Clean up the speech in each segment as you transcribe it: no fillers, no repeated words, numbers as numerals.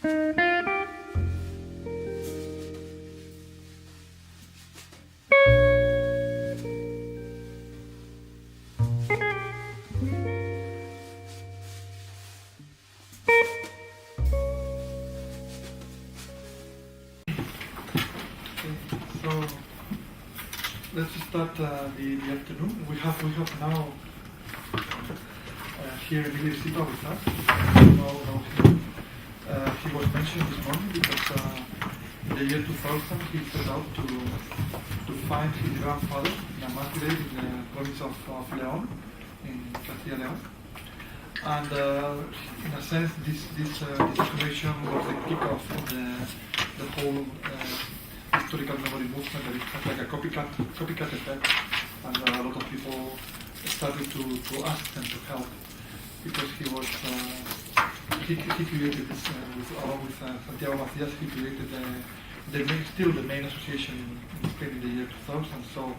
Let's start the afternoon. We have now here Emilio SILVA with us. He was mentioned this morning because in the year 2000 he set out to find his grandfather in a market in the province of León, in Castilla León. And in a sense, this exhumation was the kickoff of the whole historical memory movement. That it has like a copycat effect, and a lot of people started to ask them to help because he was he created this along with Santiago Macías. He created the main association in Spain in the year 2000. So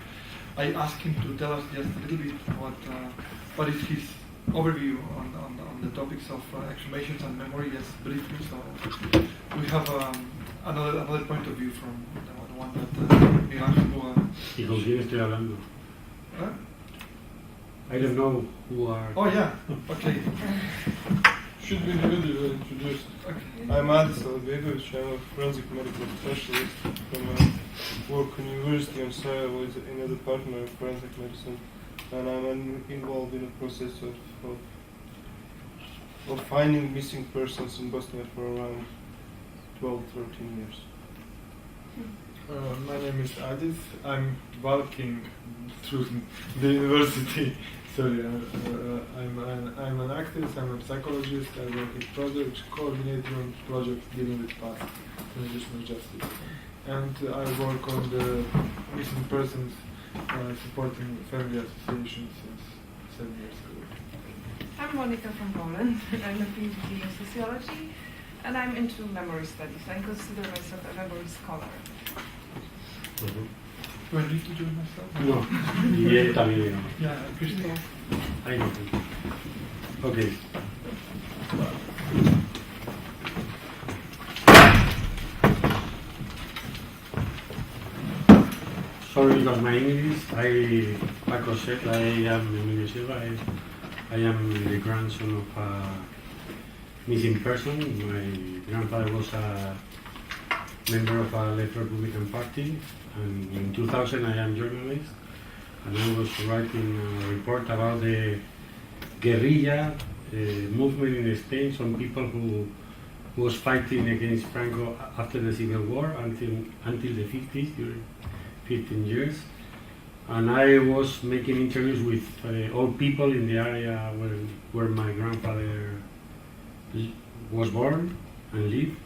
I asked him to tell us just a little bit what is his overview on the topics of exhumations and memory, just briefly. So we have another point of view from the one that Miguel Ángel. ¿Y con quién estoy hablando? I don't know who are... Oh yeah, okay. Should be individually introduced. Okay. I'm SALIHBEGOVIC. I'm a forensic medical specialist from work University in Sarajevo in a department of forensic medicine, and I'm involved in the process of finding missing persons in Bosnia for around 12-13 years. My name is Adis. I'm working through the university. Sorry, I'm an activist. I'm a psychologist. I work in projects, coordinating projects dealing with past transitional justice, and I work on the missing persons, supporting family associations since 7 years ago. I'm Monica from Poland. I'm a PhD in sociology, and I'm into memory studies. I consider myself a memory scholar. Do I need to join myself? No, y él también. Yeah, Krzysztof. I know. Okay. Sorry because my English, like I said, I am Emilio SILVA. I am the grandson of a missing person. My grandfather was a member of a left Republican Party, and in 2000 I am journalist, and I was writing a report about the guerrilla movement in Spain, some people who was fighting against Franco after the Civil War until the 50s, during 15 years. And I was making interviews with old people in the area where my grandfather was born and lived.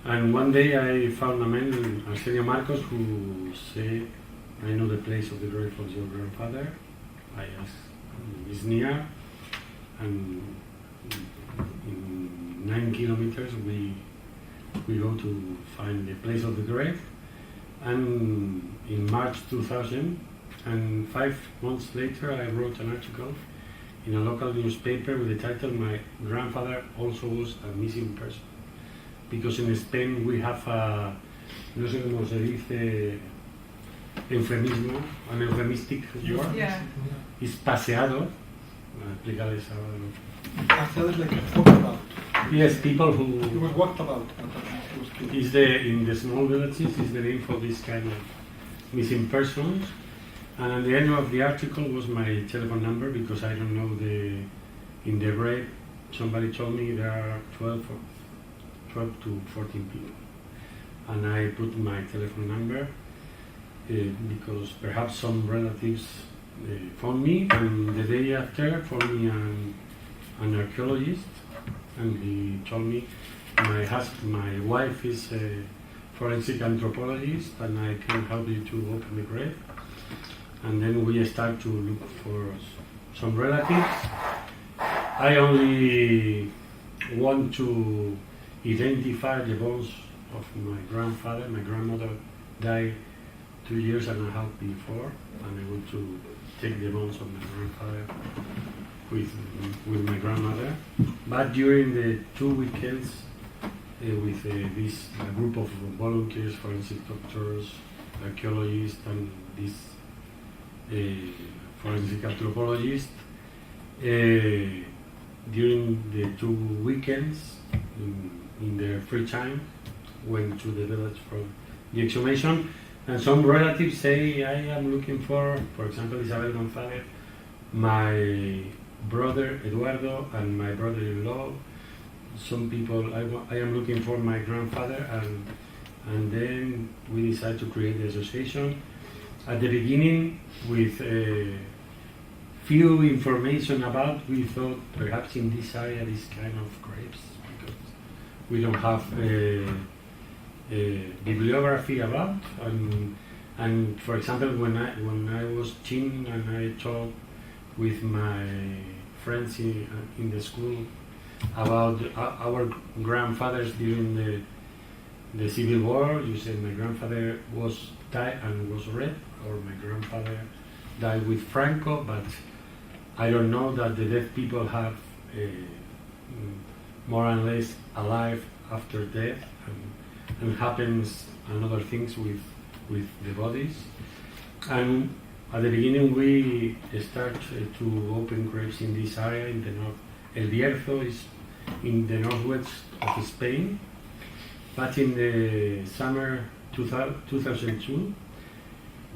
And one day I found a man, Arsenio Marcos, who said, I know the place of the grave of your grandfather. I asked, it's near, and in 9 kilometers we go to find the place of the grave. And in March 2000, and 5 months later, I wrote an article in a local newspaper with the title, My Grandfather Also Was a Missing Person. Because in Spain we have a, no sé cómo se dice, eufemismo, an euphemistic word. Yeah. It's paseado. Explicarles ahora. Paseado is like walked about. Yes, people who... He was walked about. Is in the small villages is the name for this kind of missing persons. And at the end of the article was my telephone number, because I don't know in the grave, somebody told me there are 12 to 14 people. And I put my telephone number because perhaps some relatives phoned me, and the day after phoned me an archaeologist, and he told me my wife is a forensic anthropologist and I can help you to open the grave. And then we start to look for some relatives. I only want to identify the bones of my grandfather. My grandmother died 2 years and a half before, and I want to take the bones of my grandfather with my grandmother. But during the 2 weekends with this group of volunteers, forensic doctors, archaeologists, and this forensic anthropologist. During the 2 weekends, in their free time, went to the village for the exhumation. And some relatives say, I am looking for example, Isabel González, my brother Eduardo, and my brother-in-law. Some people, I am looking for my grandfather, and then we decided to create the association. At the beginning, with few information about, we thought perhaps in this area, this kind of graves, because we don't have bibliography about. And for example, when I was teen and I talked with my friends in the school about our grandfathers during the Civil War, you said my grandfather was died and was red, or my grandfather died with Franco, but I don't know that the dead people have more or less alive after death, and happens and other things with the bodies. And at the beginning we start to open graves in this area in the north. El Bierzo is in the northwest of Spain, but in the summer 2002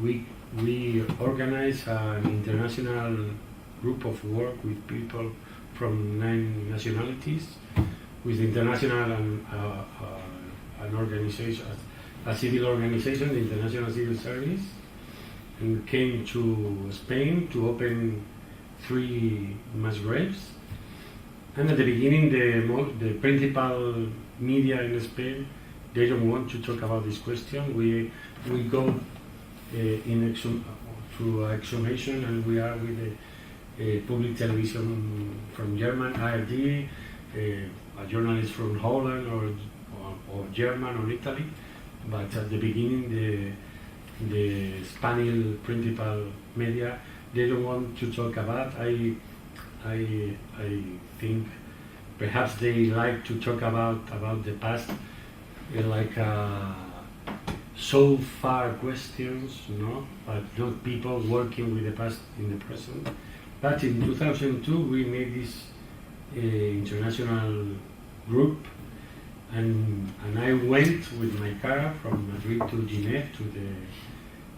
we organized an international group of work with people from 9 nationalities, with international and an organization, a civil organization, the International Civil Service, and came to Spain to open 3 mass graves. And at the beginning, the principal media in Spain, they don't want to talk about this question. We go through exhumation, and we are with the public television from German, ARD, a journalist from Holland or German or Italy. But at the beginning, the Spanish principal media, they don't want to talk about. I think perhaps they like to talk about the past, like so far questions, no, but not people working with the past in the present. But in 2002 we made this international group, and I went with my car from Madrid to Geneva to the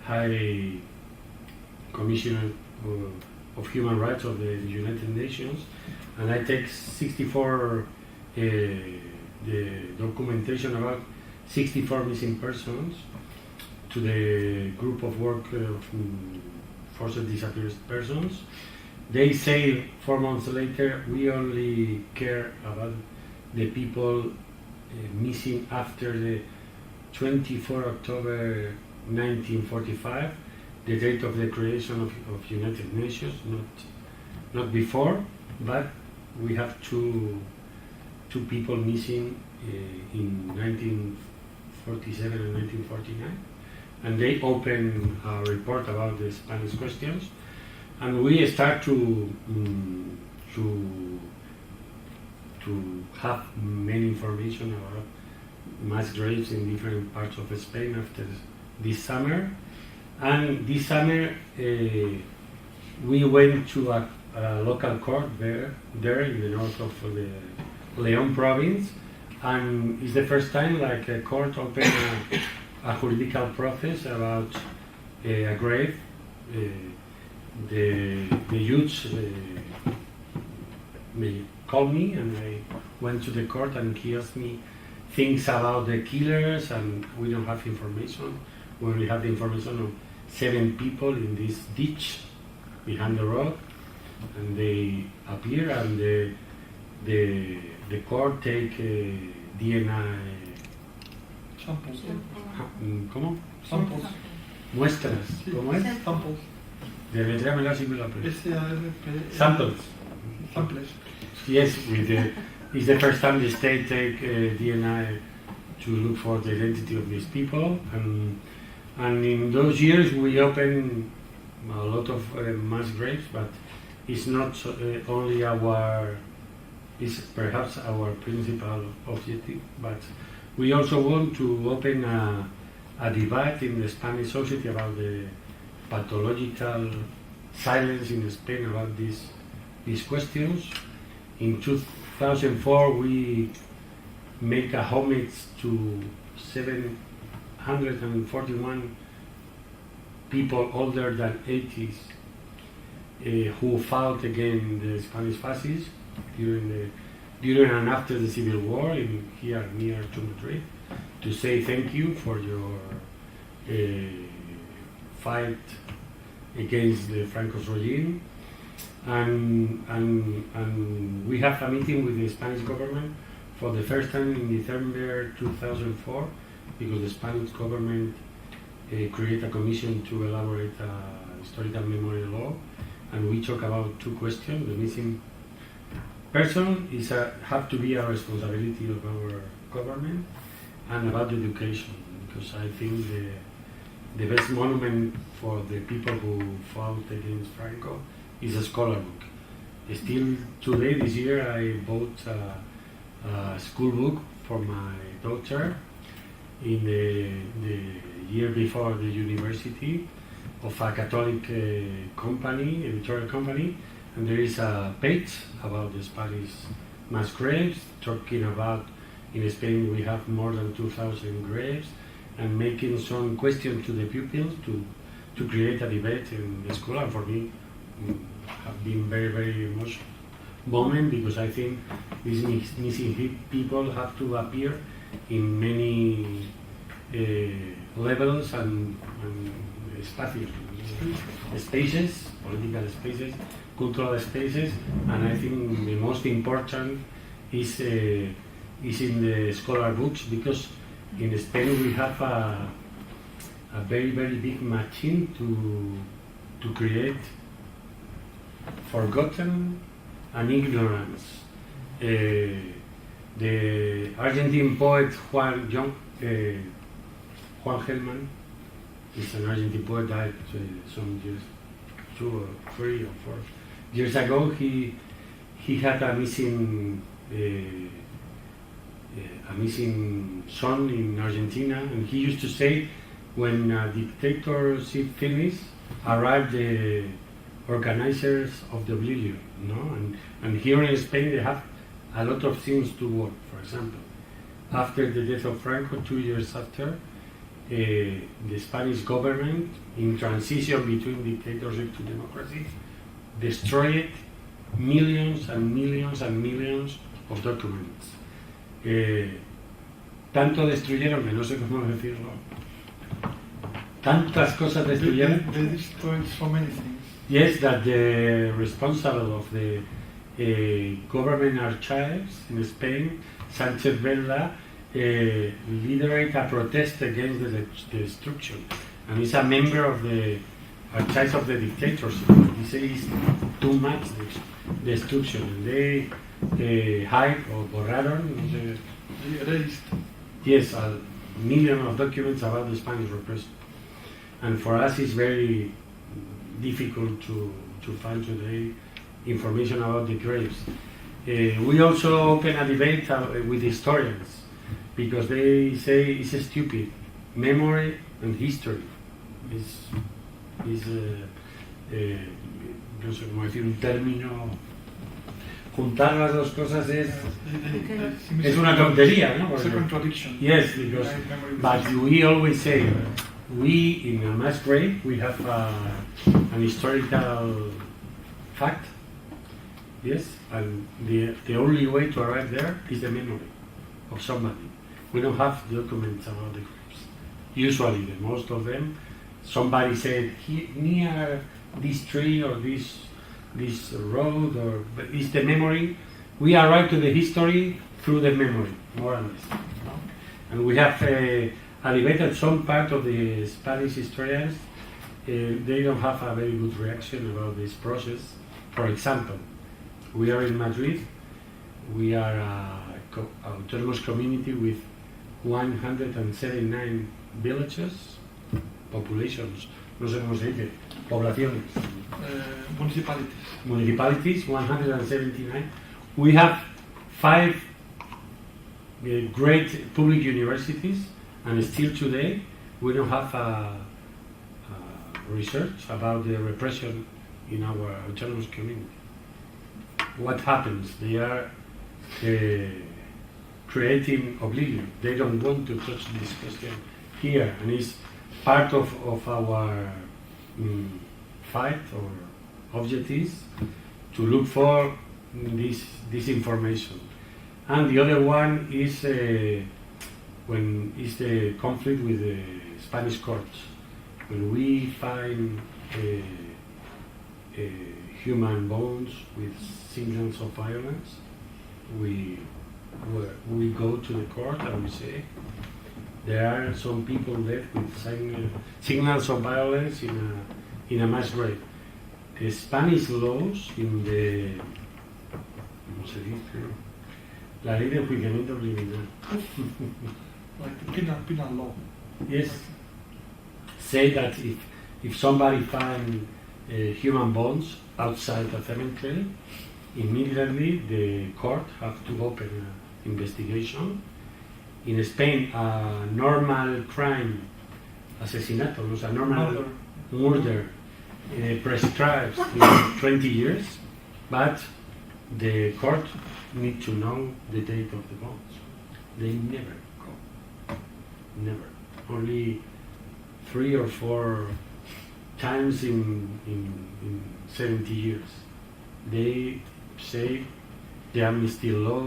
High Commissioner of Human Rights of the United Nations, and I take 64 the documentation about 64 missing persons to the group of work of forced disappeared persons. They say 4 months later, we only care about the people missing after the 24 October 1945, the date of the creation of United Nations, not before, but we have two people missing in 1947 and 1949, and they open a report about the Spanish questions, and we start to have many information about mass graves in different parts of Spain after this summer. And this summer we went to a local court there in the north of the León province, and it's the first time like a court opened a juridical process about a grave. The judge called me, and I went to the court, and he asked me things about the killers, and we don't have information. We only have the information of 7 people in this ditch behind the road, and they appear, and the court take DNA. Samples. ¿Cómo? Samples. Muestras. ¿Cómo es? Samples. Deletréamelo así me lo aprendo. S-A-R-P. Samples. Samples. Yes, it's the first time the state take DNA to look for the identity of these people, and in those years we opened a lot of mass graves, but it's not only our is perhaps our principal objective, but we also want to open a debate in the Spanish society about the pathological silence in Spain about these questions. In 2004 we make a homage to 741 people older than 80s who fought against the Spanish fascists during and after the Civil War here near to Madrid, to say thank you for your fight against the Franco's regime. And we have a meeting with the Spanish government for the first time in December 2004, because the Spanish government created a commission to elaborate a historical memory law, and we talk about two questions. The missing person have to be a responsibility of our government, and about education, because I think the best monument for the people who fought against Franco is a scholar book. Still today, this year, I bought a school book for my daughter in the year before the university, of a Catholic company, editorial company, and there is a page about the Spanish mass graves, talking about in Spain we have more than 2,000 graves, and making some questions to the pupils to create a debate in the school. And for me, have been very, very emotional moment, because I think these missing people have to appear in many levels and spaces, political spaces, cultural spaces, and I think the most important is in the scholar books, because in Spain we have a very, very big machine to create forgotten and ignorance. The Argentine poet Juan Gelman is an Argentine poet, died some years, 2 or 3 or 4 years ago. He had a missing son in Argentina, and he used to say, when a dictatorship finished, arrived the organizers of the oblivion, and here in Spain they have a lot of things to work. For example, after the death of Franco, 2 years after, the Spanish government, in transition between dictatorship to democracy, destroyed millions and millions and millions of documents. Tanto destruyeron que no sé cómo decirlo. Tantas cosas destruyeron. They destroyed so many things. Yes, that the responsible of the government archives in Spain, Sanchez Velda, liderate a protest against the destruction, and he's a member of the archives of the dictatorship. He says too much destruction, and they hide or borraron, They erased. yes, a million of documents about the Spanish repression. And for us it's very difficult to find today information about the graves. We also open a debate with historians, because they say it's stupid. Memory and history is no sé cómo decir un término. Juntar las dos cosas es una tontería, ¿no? It's a contradiction. Yes, because, but we always say, we in a mass grave, we have an historical fact, yes, and the only way to arrive there is the memory of somebody. We don't have documents about the graves. Usually, most of them, somebody said, near this tree or this road, or is the memory. We arrive to the history through the memory, more or less. And we have a debate that some part of the Spanish historians, they don't have a very good reaction about this process. For example, we are in Madrid. We are an autonomous community with 179 villages, populations, no sé cómo se dice, poblaciones. Municipalities. Municipalities, 179. We have 5 great public universities, and still today we don't have research about the repression in our autonomous community. What happens? They are creating oblivion. They don't want to touch this question here, and it's part of our fight or objectives to look for this information. And the other one is when is the conflict with the Spanish courts. When we find human bones with signals of violence, we go to the court and we say there are some people dead with signals of violence in a mass grave. The Spanish laws in the ¿cómo se dice? La ley de enjuiciamiento criminal. Like the penal law. Yes. Say that if somebody finds human bones outside a cemetery, immediately the court have to open an investigation. In Spain, a normal crime, asesinato, a normal murder prescribes 20 years, but the court need to know the date of the bones. They never go. Never. Only 3 or 4 times in 70 years. They say the amnesty law,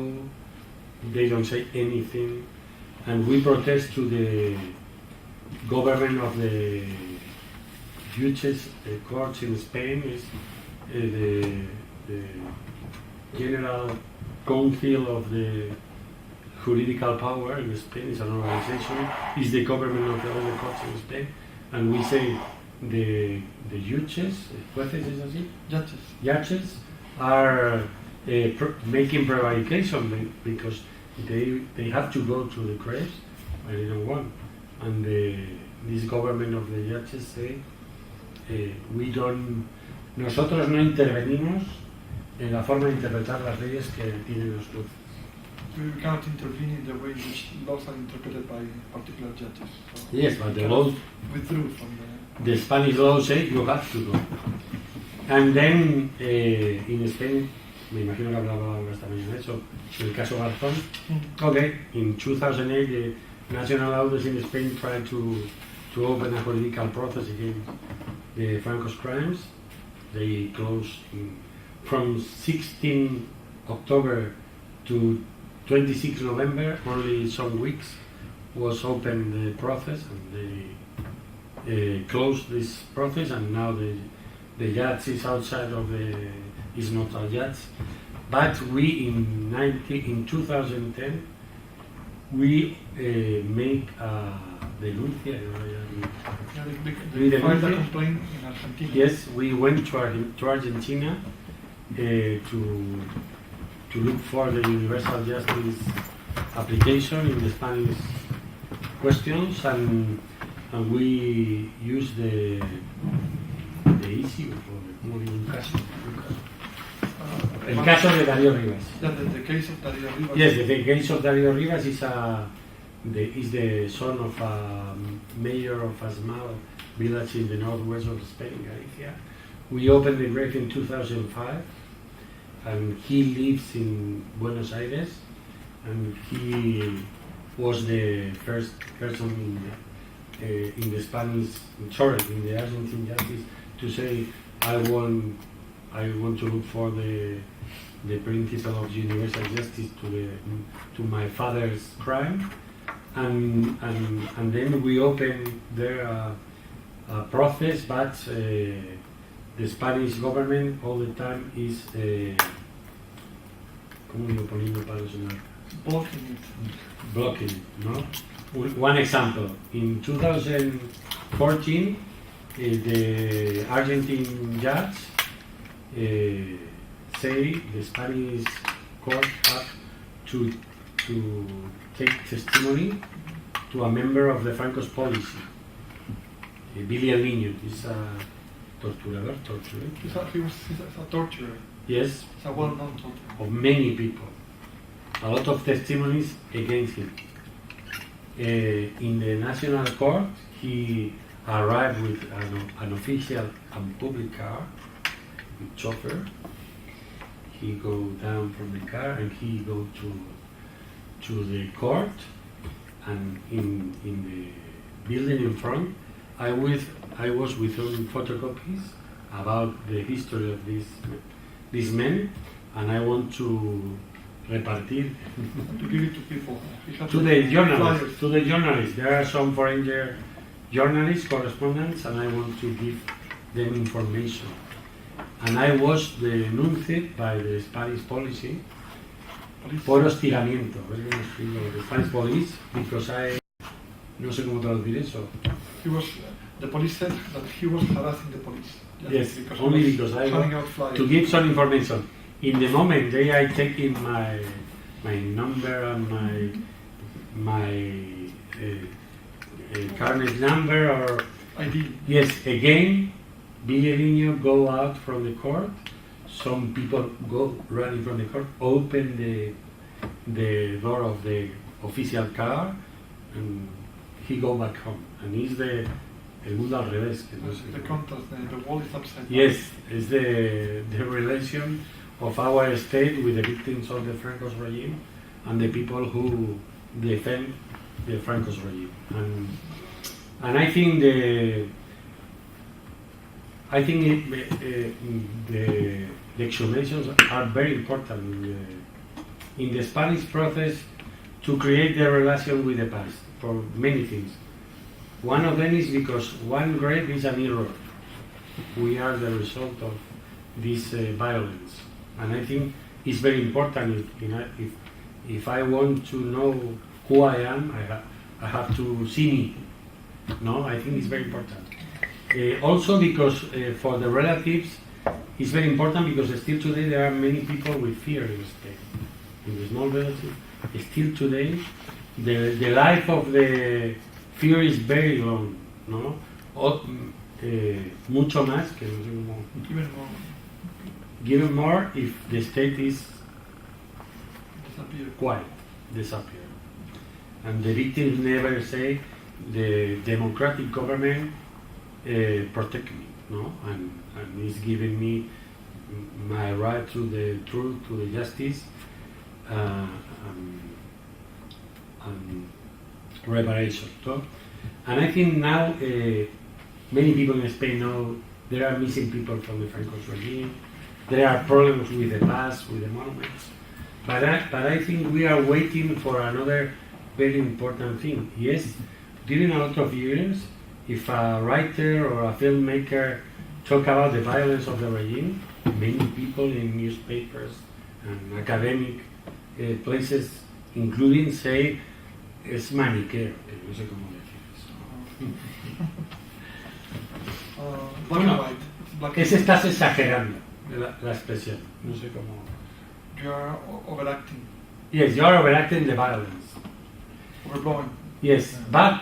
they don't say anything, and we protest to the government of the judges, the courts in Spain, is the General Council of the Juridical Power in Spain, is an organization, is the government of all the courts in Spain, and we say the judges, jueces es así? Judges are making prevarication because they have to go to the graves, but they don't want. And this government of the judges say, nosotros no intervenimos en la forma de interpretar las leyes que tienen los jueces. We cannot intervene in the way in which laws are interpreted by particular judges. So yes, but the laws withdrew from the Spanish law say you have to go. And then in Spain, me imagino que hablaba esta mañana de eso, el caso Garzón. Okay, in 2008 the national authorities in Spain tried to open a political process against the Franco's crimes. They closed from 16 October to 26 November, only some weeks was open the process, and they closed this process, and now the judge is outside of is not a judge. But we in 2010 we make a denuncia. they filed a complaint in Argentina. Yes, we went to Argentina to look for the universal justice application in the Spanish questions, and we used the issue for un caso. El caso de Darío Rivas. The case of Darío Rivas. Yes, the case of Darío Rivas is the son of a mayor of a small village in the northwest of Spain, Galicia. We opened the grave in 2005, and he lives in Buenos Aires, and he was the first person in the Argentine justice to say, I want to look for the principle of universal justice to my father's crime, and then we opened there a process, but the Spanish government all the time is blocking it, no? One example, in 2014 the Argentine judge say the Spanish court had to take testimony to a member of the Franco's policy. Billy El Niño is a torturador. He's a torturer. Yes. It's a well-known torturer. Of many people. a lot of testimonies against him. In the national court, he arrived with an official and public car with chauffeur. He go down from the car and he go to the court, and in the building in front, I was with him photocopies about the history of these men, and I want to repartir To give it to people. to the journalists. There are some foreign journalists, correspondents, and I want to give them information. And I was denuncied by the Spanish policy por hostigamiento, the Spanish police, because no sé cómo traducir eso. The police said that he was harassing the police. Yes, because only because I handing want out flyers. to give some information. In the moment they are taking my number and my carnet number or ID. yes, again, Villarino go out from the court. Some people go running from the court, open the door of the official car, and he go back home. And it's el mundo al revés. Que no sé. The contrast, the wall is upside down. Yes, it's the relation of our state with the victims of the Franco's regime and the people who defend the Franco's regime. And I think the exhumations are very important in the Spanish process to create the relation with the past for many things. One of them is because one grave is an error. We are the result of this violence, and I think it's very important. If I want to know who I am, I have to see me. No, I think it's very important. Also because for the relatives, it's very important because still today there are many people with fear in Spain. In the small villages, still today, the life of the fear is very long, no? Mucho más que no sé cómo. Even more. Given more if the state is Disappear. quiet, disappear. And the victims never say the democratic government protect me, no? And is giving me my right to the truth, to the justice, and reparation. So, and I think now many people in Spain know there are missing people from the Franco's regime. There are problems with the past, with the monuments. But I think we are waiting for another very important thing. Yes, during a lot of years, if a writer or a filmmaker talk about the violence of the regime, many people in newspapers and academic places, including, say, es maniqueo, no sé cómo decir eso. Black and white. Black and Estás exagerando la expresión, no sé cómo. You are overacting, Yes, you are overacting the violence. overblowing. Yes, but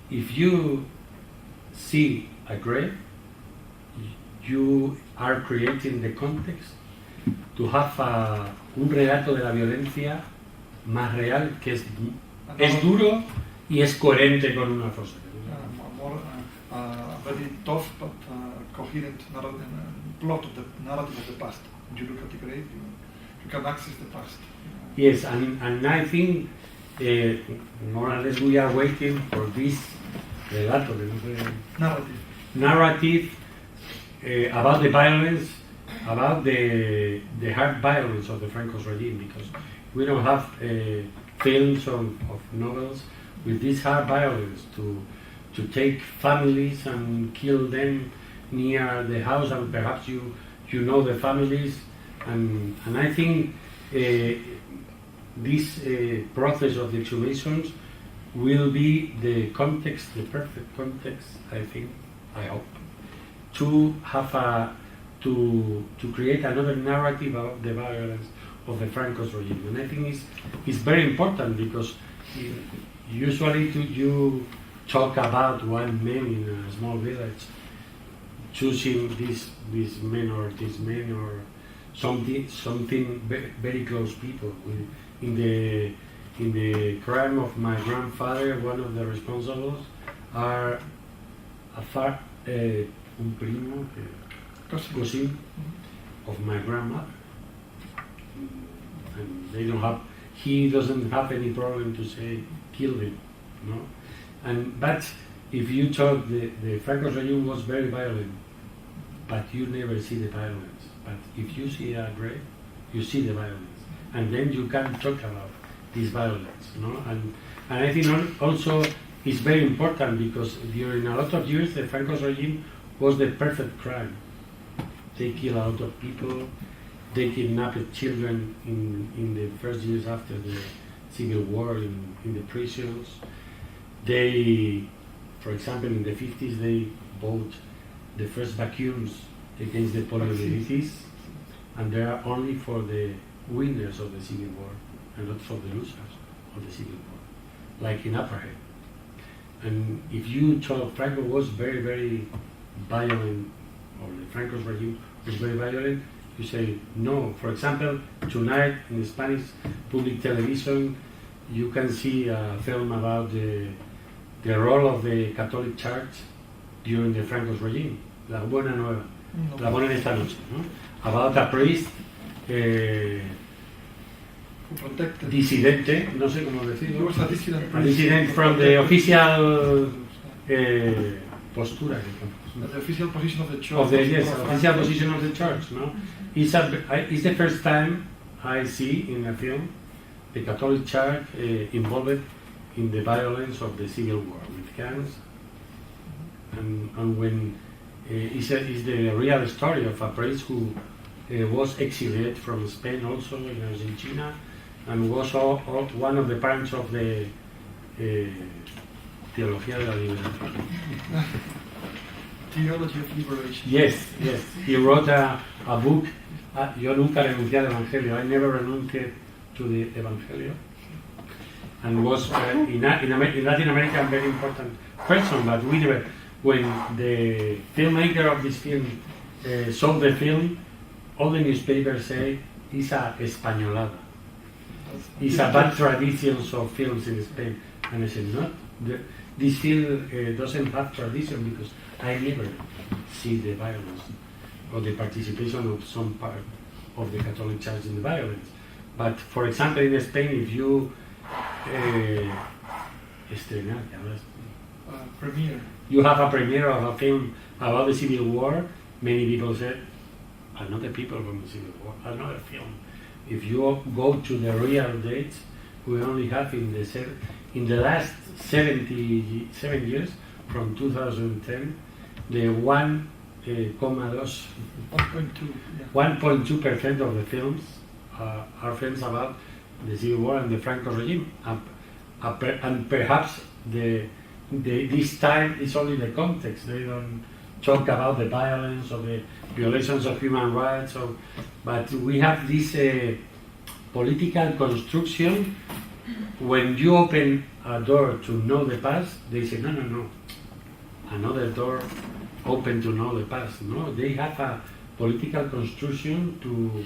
if you see a grave, you are creating the context to have un relato de la violencia más real, que es duro y es coherente con una fosa. More very tough but coherent plot of the narrative of the past. When you look at the grave, you can access the past. Yes, and I think more or less we are waiting for this relato, narrative about the violence, about the hard violence of the Franco's regime, because we don't have films of novels with this hard violence to take families and kill them near the house, and perhaps you know the families, and I think this process of the exhumations will be the context, the perfect context, I think, I hope, to have to create another narrative about the violence of the Franco's regime. And I think it's very important because usually you talk about one man in a small village choosing this man or something very close people. In the crime of my grandfather, one of the responsibles are un primo, cousin of my grandmother, and he doesn't have any problem to say kill him, no. But if you talk, the Franco's regime was very violent, but you never see the violence. But if you see a grave, you see the violence, and then you can talk about this violence, no? And I think also it's very important because during a lot of years the Franco's regime was the perfect crime. They kill a lot of people. They kidnapped children in the first years after the Civil War in the prisons. They, for example, in the 50s, they bought the first vacuums against the poliomyelitis, and they are only for the winners of the Civil War and not for the losers of the Civil War, like in apartheid. And if you talk, Franco was very, very violent, or the Franco's regime was very violent, you say no. For example, tonight in the Spanish public television, you can see a film about the role of the Catholic Church during the Franco's regime, La Buena Nueva, La Buena en esta noche, no? About a priest, disidente, no sé cómo decirlo, a dissident from the official postura, the official position of the church. Official position of the church, no? It's the first time I see in a film the Catholic Church involved in the violence of the Civil War with guns, and when it's the real story of a priest who was exiled from Spain, also in Argentina, and was one of the parents of the Teología de la Liberación. Theology of Liberation. Yes. He wrote a book. Yo nunca renuncié al Evangelio. I never renunciated to the Evangelio. And was in Latin America a very important person, but we never. When the filmmaker of this film saw the film, all the newspapers say it's a españolada. It's a bad traditions of films in Spain. And I said, no, this film doesn't have tradition because I never see the violence or the participation of some part of the Catholic Church in the violence. But for example, in Spain, if you you have a premiere of a film about the Civil War, many people said, another people from the Civil War, another film. If you go to the real dates, we only have in the last 77 years, from 2010, the 1.2% of the films are films about the Civil War and the Franco regime, and perhaps this time is only the context. They don't talk about the violence or the violations of human rights, but we have this political construction. When you open a door to know the past, they say no, another door open to know the past. No, they have a political construction to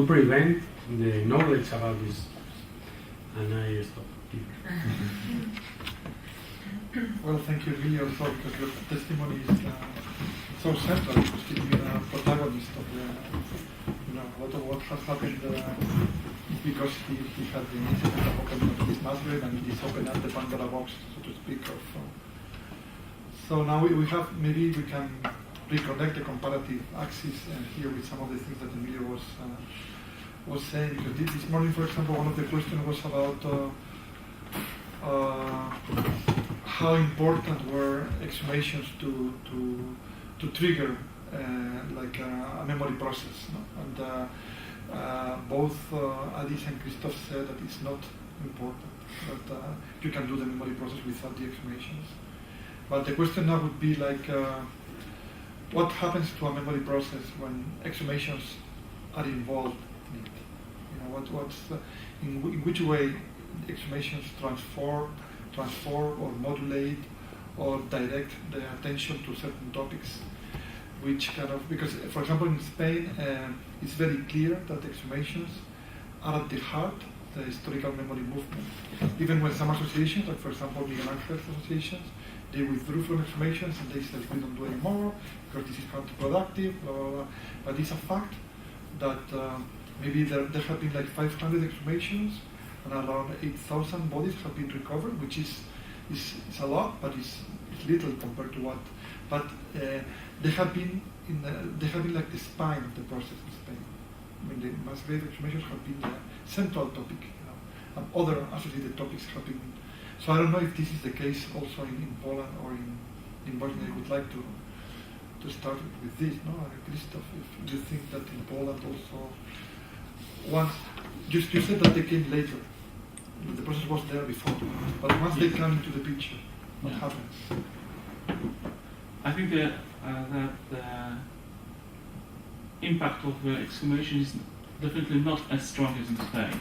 prevent the knowledge about this. And I stop here. Well, thank you, Emilio, also because your testimony is so central, because you've been a protagonist of a lot of what has happened because he had the incident of opening of this mushroom, and this opened up the Pandora box, so to speak. So now we have, maybe we can reconnect the comparative axis here with some of the things that Emilio was saying. Because this morning, for example, one of the questions was about how important were exhumations to trigger like a memory process, no? And both Adis and Krzysztof said that it's not important, that you can do the memory process without the exhumations. But the question now would be like, what happens to a memory process when exhumations are involved in it? In which way exhumations transform or modulate or direct the attention to certain topics which kind of, because for example in Spain it's very clear that exhumations are at the heart of the historical memory movement. Even when some associations, like for example Miguel Angel's associations, they withdrew from exhumations and they said we don't do anymore because this is counterproductive, blah, blah, blah. But it's a fact that maybe there have been like 500 exhumations and around 8,000 bodies have been recovered, which is a lot, but it's little compared to what. But they have been like the spine of the process in Spain. I mean, the mass grave exhumations have been the central topic, and other associated topics have been. So I don't know if this is the case also in Poland or in Bosnia. I would like to start with this, no, Krzysztof, if you think that in Poland also, once you said that they came later, the process was there before, but once they come into the picture, what happens? I think that the impact of the exhumation is definitely not as strong as in Spain.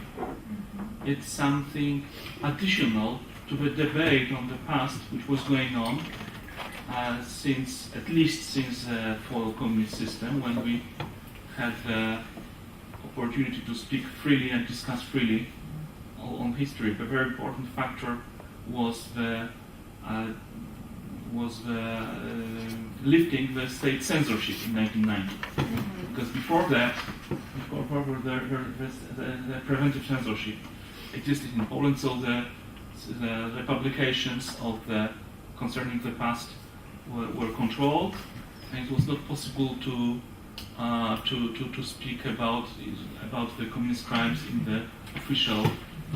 It's something additional to the debate on the past which was going on since the fall of communist system, when we had the opportunity to speak freely and discuss freely on history. The very important factor was the lifting the state censorship in 1990. Because before that, the preventive censorship existed in Poland, so the publications of concerning the past were controlled, and it was not possible to speak about the communist crimes in the official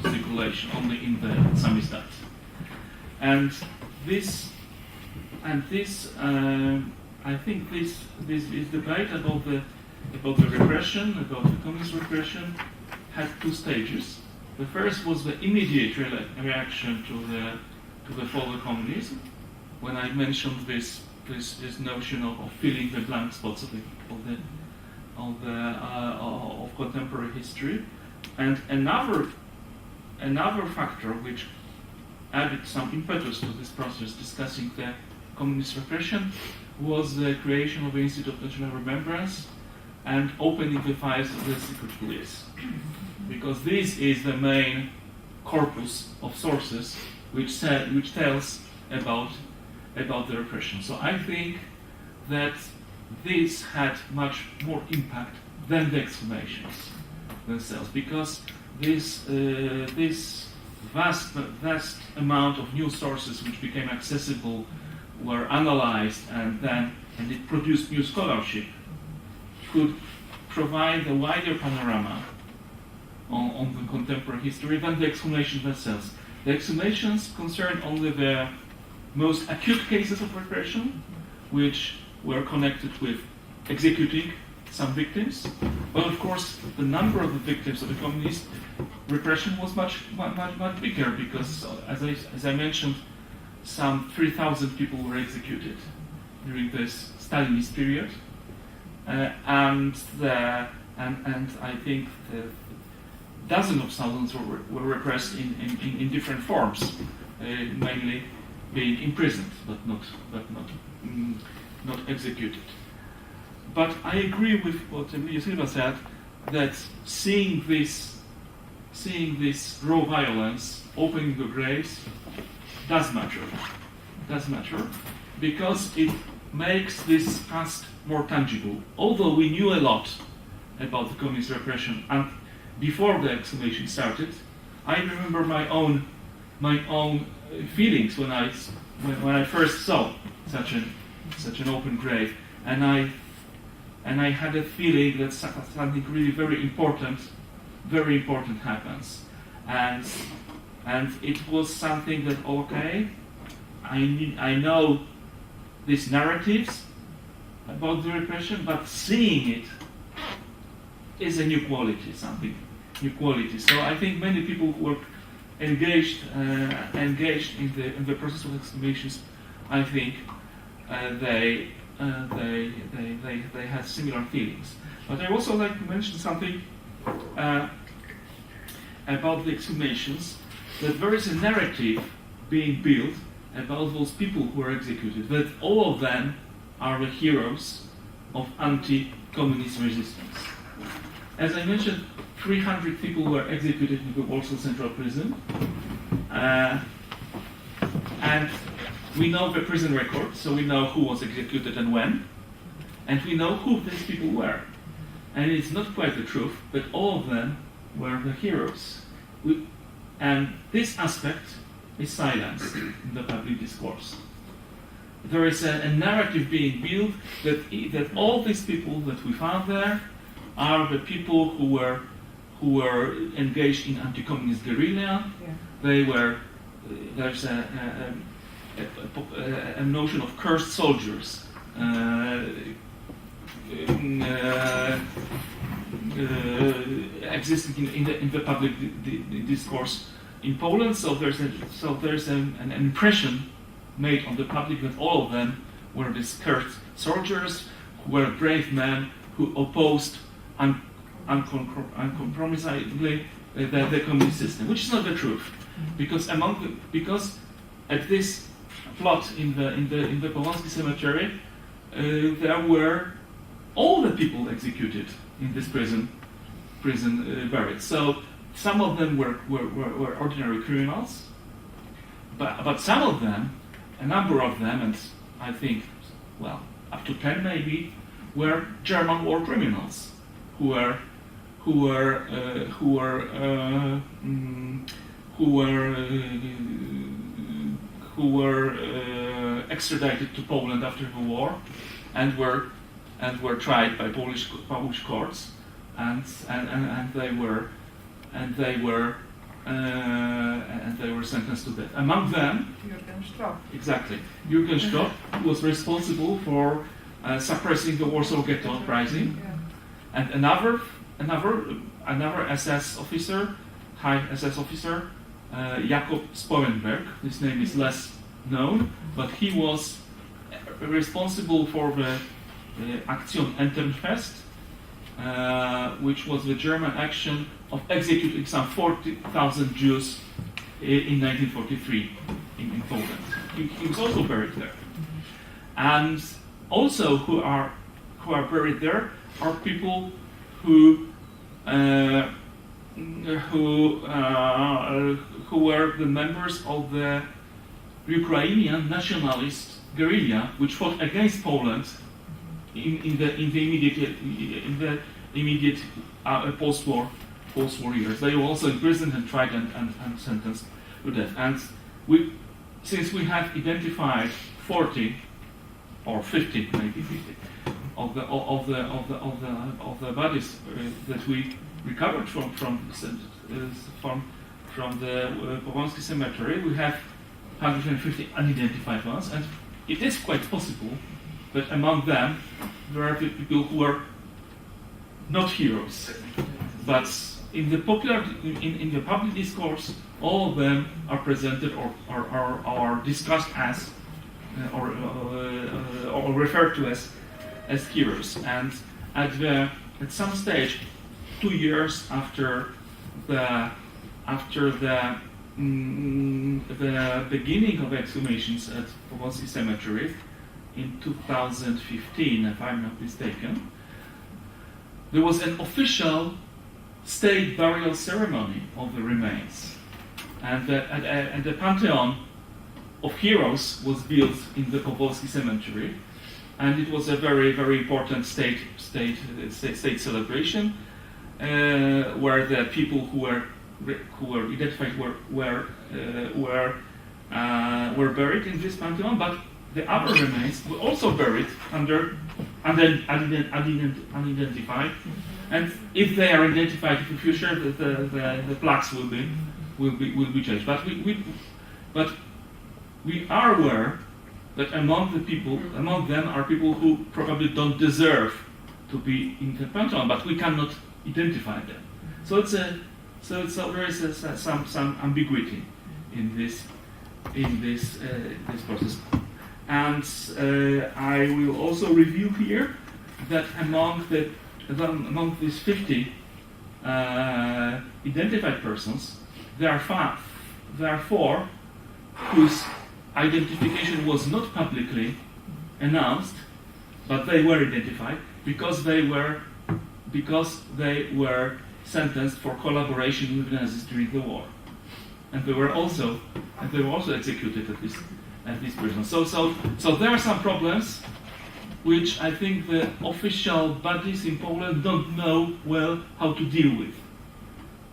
circulation, only in the samizdat. And I think this debate about the repression, about the communist repression, had two stages. The first was the immediate reaction to the fall of communism, when I mentioned this notion of filling the blank spots of contemporary history, and another factor which added some impetus to this process discussing the communist repression was the creation of the Institute of National Remembrance and opening the files of the secret police, because this is the main corpus of sources which tells about the repression. So I think that this had much more impact than the exhumations themselves, because this vast amount of new sources which became accessible were analyzed, and it produced new scholarship, could provide a wider panorama on the contemporary history than the exhumations themselves. The exhumations concern only the most acute cases of repression, which were connected with executing some victims. But of course, the number of the victims of the communist repression was much bigger, because, as I mentioned, some 3,000 people were executed during this Stalinist period, and I think dozens of thousands were repressed in different forms, mainly being imprisoned, but not executed. But I agree with what Emilio Silva said, that seeing this raw violence opening the graves does matter, because it makes this past more tangible. Although we knew a lot about the communist repression and before the exhumation started, I remember my own feelings when I first saw such an open grave, and I had a feeling that something really very important happens, and it was something that, okay, I know these narratives about the repression, but seeing it is a new quality, new quality. So I think many people who were engaged in the process of exhumations, I think they had similar feelings. But I also like to mention something about the exhumations, that there is a narrative being built about those people who were executed, that all of them are the heroes of anti-communist resistance. As I mentioned, 300 people were executed in the Warsaw Central Prison, and we know the prison record, so we know who was executed and when, and we know who these people were. And it's not quite the truth, but all of them were the heroes. And this aspect is silenced in the public discourse. There is a narrative being built that all these people that we found there are the people who were engaged in anti-communist guerrilla. Yeah. They were there's a notion of cursed soldiers existing in the public discourse in Poland. So there's an impression made on the public that all of them were these cursed soldiers who were brave men who opposed uncompromisingly the communist system, which is not the truth, because at this plot in the Polonsky cemetery, there were all the people executed in this prison buried. So some of them were ordinary criminals, but some of them, a number of them, and I think, well, up to 10 maybe, were German war criminals who were extradited to Poland after the war, and were tried by Polish courts, and they were sentenced to death. Among them, Jürgen Stroop. exactly, Jürgen Stroop was responsible for suppressing the Warsaw Ghetto uprising, and another SS officer, high SS officer, Jakob Sporenberg. His name is less known, but he was responsible for the Aktion Entenfest, which was the German action of executing some 40,000 Jews in 1943 in Poland. He was also buried there. And also who are buried there are people who were the members of the Ukrainian nationalist guerrilla, which fought against Poland in the immediate post-war years. They were also imprisoned and tried and sentenced to death. And since we have identified 40 or 50, maybe 50, of the bodies that we recovered from the Polonsky cemetery, we have 150 unidentified ones, and it is quite possible that among them there are people who are not heroes, but in the public discourse, all of them are presented or are discussed as or referred to as heroes. And at some stage, 2 years after the beginning of exhumations at Polonsky Cemetery in 2015, if I'm not mistaken, there was an official state burial ceremony of the remains, and the pantheon of heroes was built in the Polonsky Cemetery, and it was a very, very important state celebration, where the people who were identified were buried in this pantheon, but the other remains were also buried unidentified, and if they are identified in the future, the plaques will be changed. But we are aware that among them are people who probably don't deserve to be in the pantheon, but we cannot identify them. So there is some ambiguity in this process. And I will also review here that among these 50 identified persons, there are 4 whose identification was not publicly announced, but they were identified because they were sentenced for collaboration with Nazis during the war, and they were also executed at this prison. So there are some problems which I think the official bodies in Poland don't know well how to deal with,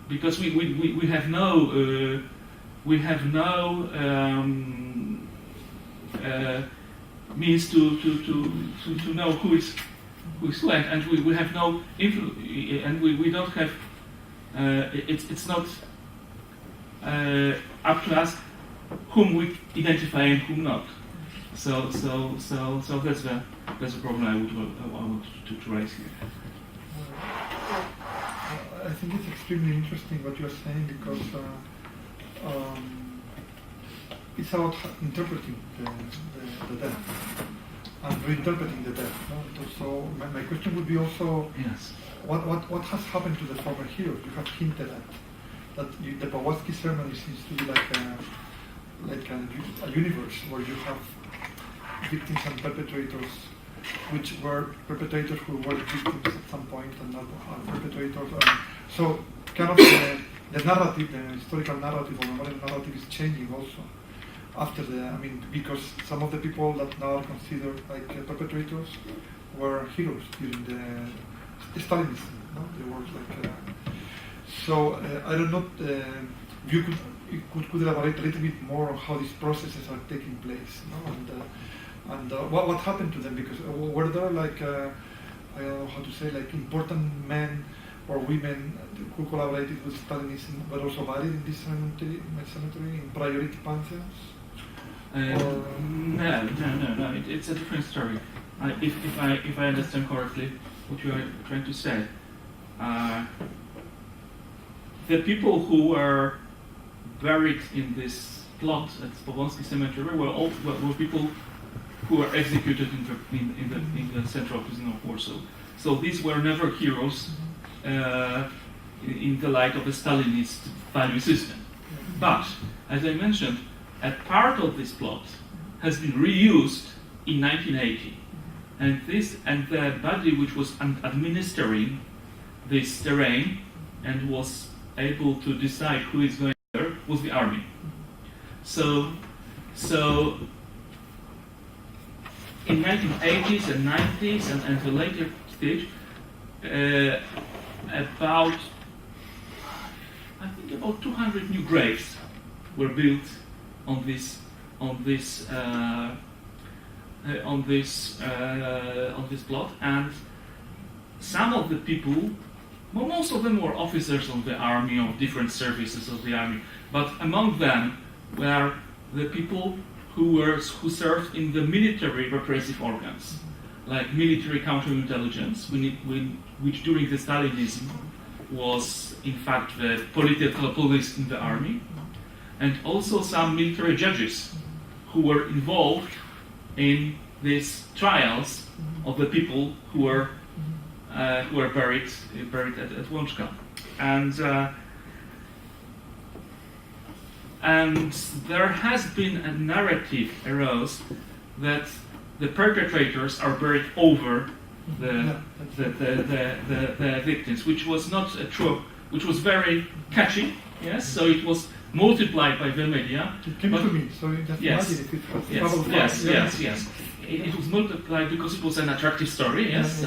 because we have no means to know who is who, and we have no and we don't have it's not up to us whom we identify and whom not. So that's the problem I want to raise here. I think it's extremely interesting what you're saying, because it's about interpreting the death and reinterpreting the death. No? So my question would be also, yes, what has happened to the former heroes? You have hinted at that the Powalski ceremony seems to be like a universe where you have victims and perpetrators, which were perpetrators who were victims at some point and not perpetrators. So kind of the narrative, the historical narrative or memorial narrative is changing also after because some of the people that now are considered like perpetrators were heroes during the Stalinism. No? They were like I don't know. You could elaborate a little bit more on how these processes are taking place, no? And what happened to them, because were there like I don't know how to say, like important men or women who collaborated with Stalinism but also buried in this cemetery in priority pantheons? No. It's a different story. If I understand correctly, what you are trying to say, the people who were buried in this plot at Powalski Cemetery were people who were executed in the Central prison of Warsaw. So these were never heroes in the light of a Stalinist value system. But, as I mentioned, a part of this plot has been reused in 1980, and the body which was administering this terrain and was able to decide who is going there was the army. So in 1980s and 90s and the later stage, about 200 new graves were built on this plot, and some of the people, well, most of them were officers of the army, of different services of the army, but among them were the people who served in the military repressive organs, like military counterintelligence, which during the Stalinism was in fact the political police in the army, and also some military judges who were involved in these trials of the people who were buried at Łączka. And there has been a narrative arose that the perpetrators are buried over the victims, which was not true, which was very catchy. Yes, so it was multiplied by the media. It came to me, so you just imagine if it was yes. It was multiplied because it was an attractive story. Yes,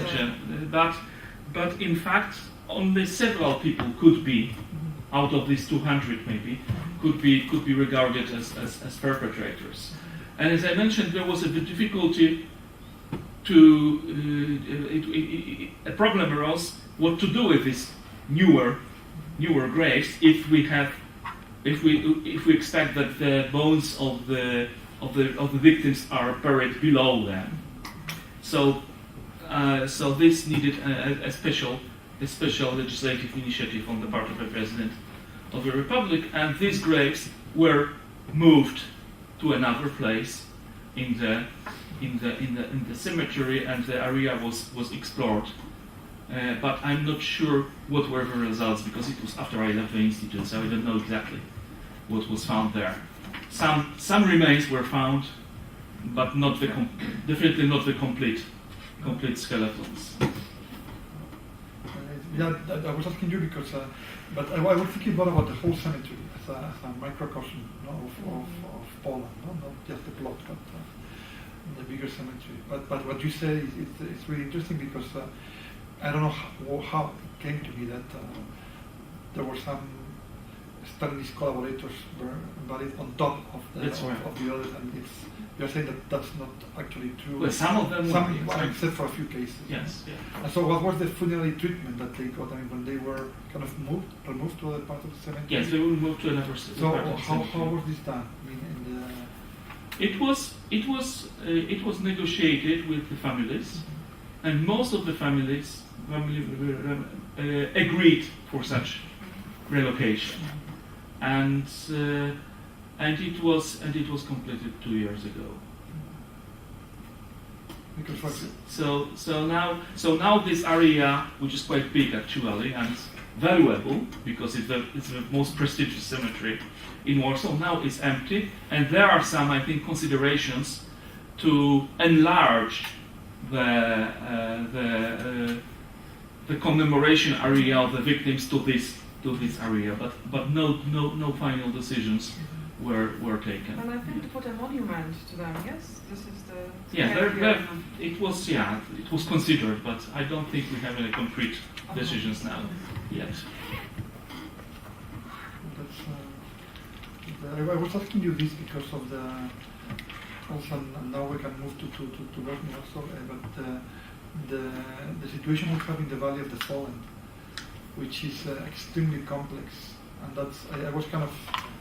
but in fact, only several people could be, out of these 200 maybe, could be regarded as perpetrators. And as I mentioned, there was a difficulty a problem arose what to do with these newer graves if we expect that the bones of the victims are buried below them. So this needed a special legislative initiative on the part of the President of the Republic, and these graves were moved to another place in the cemetery, and the area was explored. But I'm not sure what were the results, because it was after I left the institute, so I don't know exactly what was found there. Some remains were found, but not definitely not the complete complete skeletons. Yeah, I was asking you because, but I was thinking more about the whole cemetery as a microcosm, you know, of Poland, no? Not just the plot, but the bigger cemetery. But what you say is really interesting because I don't know how it came to me that there were some Stalinist collaborators were buried on top of the, That's right. of the others, and you're saying that that's not actually true. Well, some of them were. Except for a few cases. Yes. Yeah. And so what was the funerary treatment that they got? I mean, when they were kind of removed to other part of the cemetery? Yes, they will move to another So part of the how cemetery. was this done? I mean, in the... It was negotiated with the families, and most of the families agreed for such relocation, and it was completed 2 years ago. Because So now this area, which is quite big actually and valuable because it's the most prestigious cemetery in Warsaw, now is empty, and there are some, I think, considerations to enlarge the commemoration area of the victims to this area, but no final decisions were taken. And I think to put a monument to them, yes? This is the... Yeah, it was considered, but I don't think we have any concrete decisions now yet. I was asking you this because of the... Also, and now we can move to Bosnia also, but the situation we have in the Valley of the Fallen, which is extremely complex, and that's I was kind of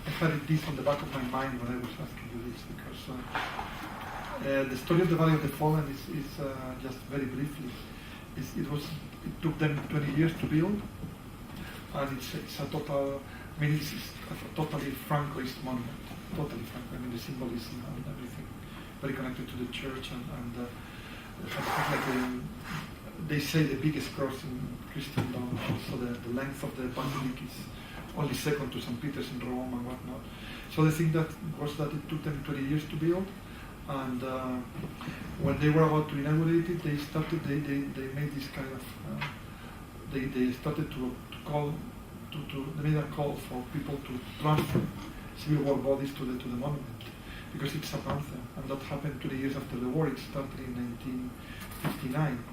I had this on the back of my mind when I was asking you this because the story of the Valley of the Fallen is just very briefly. It took them 20 years to build, and it's a total. I mean, it's a totally Francoist monument. Totally Franco. I mean, the symbolism and everything, very connected to the church and they say the biggest cross in Christendom. Also, the length of the basilica is only second to St. Peter's in Rome and whatnot. So the thing that was that it took them 20 years to build, and when they were about to inaugurate it, they made this kind of they started to call they made a call for people to transfer Civil War bodies to the monument because it's a anthem, and that happened 20 years after the war. It started in 1959,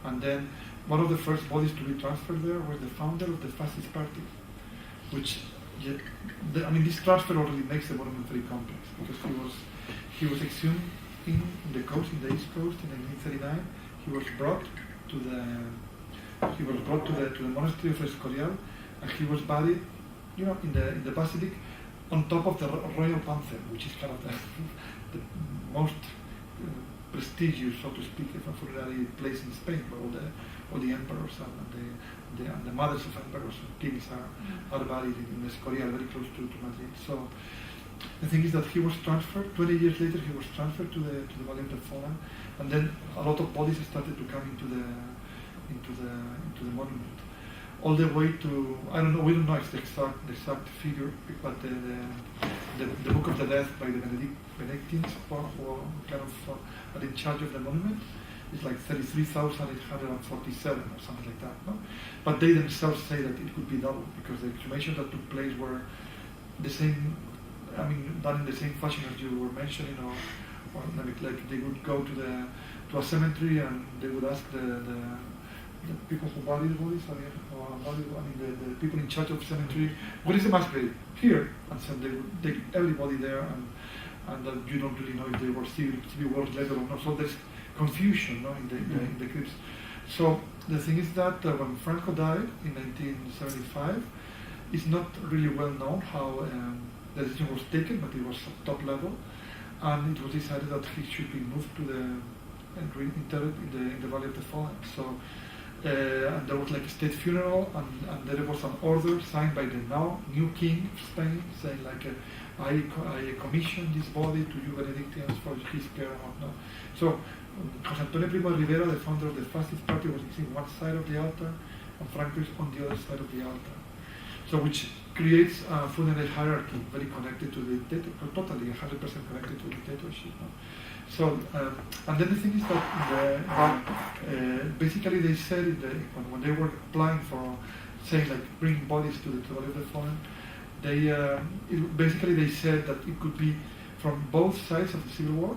and then one of the first bodies to be transferred there was the founder of the fascist party, which this transfer already makes the monument very complex because he was exhumed in the East Coast in 1939. He was brought to the monastery of Escorial, and he was buried, in the basilica on top of the royal panther, which is kind of the most prestigious, so to speak, funerary place in Spain, where all the emperors and the mothers of emperors and kings are buried in Escorial, very close to Madrid. So the thing is that he was transferred. 20 years later, he was transferred to the Valley of the Fallen, and then a lot of bodies started to come into the monument. All the way to, I don't know, we don't know the exact figure, but the Book of the Dead by the Benedictines, who kind of are in charge of the monument, is like 33,847 or something like that. No? But they themselves say that it could be double because the exhumations that took place were the same, done in the same fashion as you were mentioning, or like they would go to a cemetery and they would ask the people who bury the bodies, the people in charge of the cemetery, what is the mass grave? Here. And so they would take everybody there, and you don't really know if they were civil war later or not. So there's confusion in the crypts. So the thing is that when Franco died in 1975, it's not really well known how the decision was taken, but it was at top level, and it was decided that he should be moved to interred in the Valley of the Fallen. So. And there was like a state funeral, and there was an order signed by the now new king of Spain, saying like, I commissioned this body to you Benedictines for his care and whatnot. So José Antonio Primo Rivera, the founder of the fascist party, was on one side of the altar, and Franco is on the other side of the altar. So which creates a funerary hierarchy very connected to the dictator, totally 100% connected to dictatorship. No? So, and then the thing is that basically they said when they were applying for, saying like bringing bodies to the body of the fallen, basically they said that it could be from both sides of the civil war,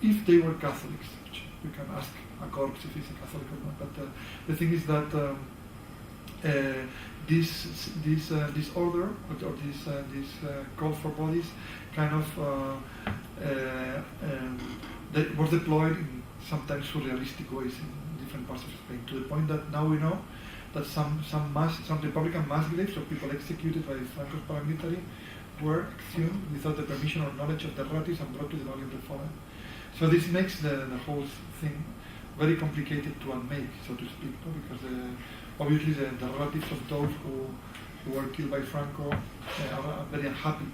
if they were Catholics. Which we can ask a corpse if he's a Catholic or not. But the thing is that this order or this call for bodies kind of that was deployed in sometimes surrealistic ways in different parts of Spain, to the point that now we know that some Republican mass graves of people executed by Franco's paramilitary were exhumed without the permission or knowledge of the relatives and brought to the valley of the fallen. So this makes the whole thing very complicated to unmake, so to speak, no? Because obviously the relatives of those who were killed by Franco are very unhappy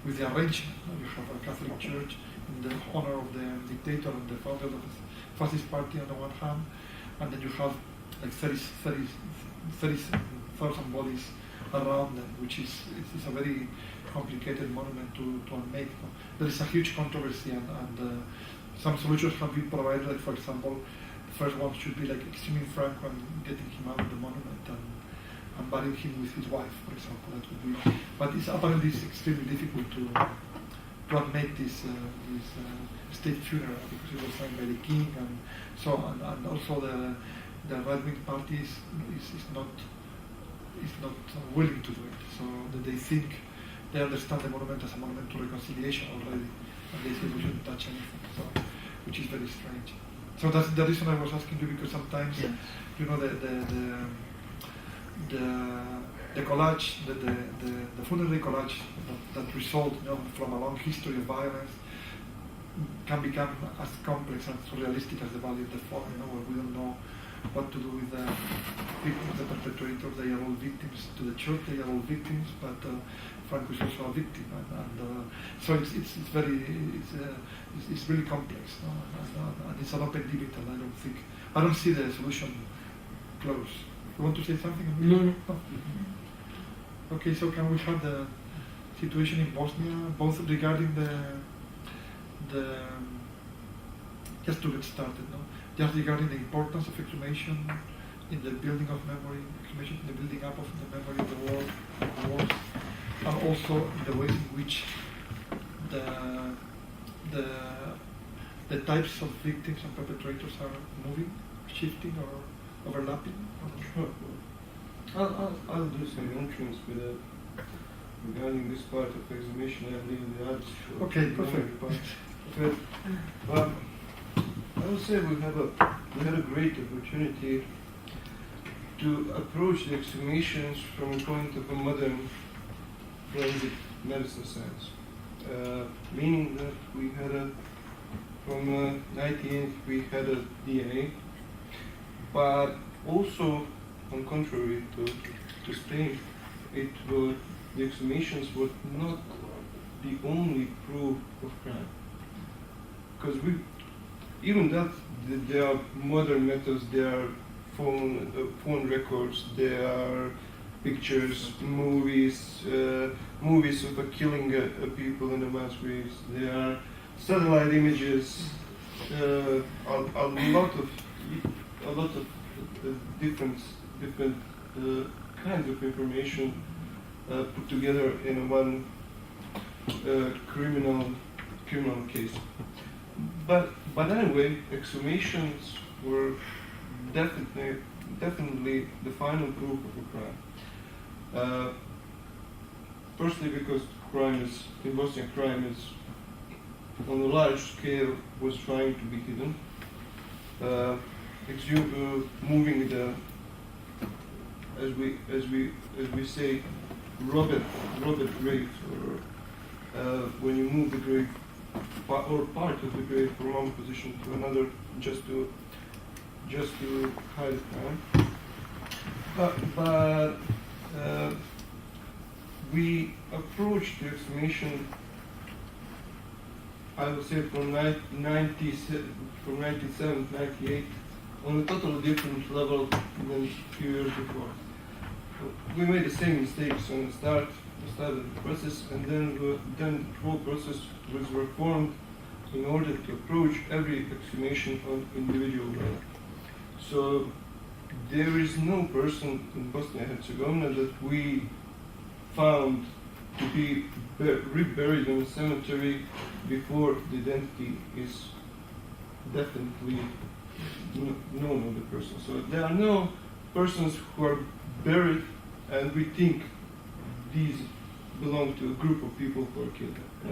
with the arrangement. You have a Catholic Church in the honor of the dictator and the founder of the fascist party on the one hand, and then you have like 30,000 bodies around them, which is a very complicated monument to unmake. No? There is a huge controversy, and some solutions have been provided. Like, for example, the first one should be like exhuming Franco and getting him out of the monument and burying him with his wife, for example. That would be, but apparently it's extremely difficult to unmake this state funeral, because it was signed by the king, and so and also the right-wing party is not willing to do it. So that they think they understand the monument as a monument to reconciliation already, and they say we shouldn't touch anything. So, which is very strange. So that's the reason I was asking you, because sometimes you know the collage, the funerary collage that result, you know, from a long history of violence can become as complex and surrealistic as the Valley of the Fallen, you know, where we don't know what to do with the victims, the perpetrators. They are all victims to the church. They are all victims, but Franco is also a victim, and so it's really complex, no? And it's an open debate, and I don't see the solution close. You want to say something? No. Oh. Okay, so can we have the situation in Bosnia, both regarding the just to get started, no? Just regarding the importance of exhumation in the building of memory, exhumation in the building up of the memory of the wars, and also the ways in which the types of victims and perpetrators are moving, shifting, or overlapping. Sure. I'll do some entrance with regarding this part of exhumation. I leave the others. Okay, perfect. But I would say we had a great opportunity to approach the exhumations from a point of a modern forensic medicine science, meaning that we had from 98 we had a DNA, but also, on contrary to Spain, the exhumations were not the only proof of crime, because even that there are modern methods, there are phone records, there are pictures, movies of killing people in the mass graves, there are satellite images, a lot of different kinds of information put together in one criminal case. But anyway, exhumations were definitely the final proof of a crime. Firstly, because in Bosnia, crime is on a large scale was trying to be hidden. Moving the, as we say, robbed grave, or when you move the grave or part of the grave from one position to another, just to hide crime. But we approached the exhumation, I would say, from 97, 98, on a totally different level than a few years before. we made the same mistakes on the start. We started the process, and then the whole process was reformed in order to approach every exhumation on individual level. So there is no person in Bosnia and Herzegovina that we found to be reburied in a cemetery before the identity is definitely known of the person. So there are no persons who are buried and we think these belong to a group of people who are killed. No.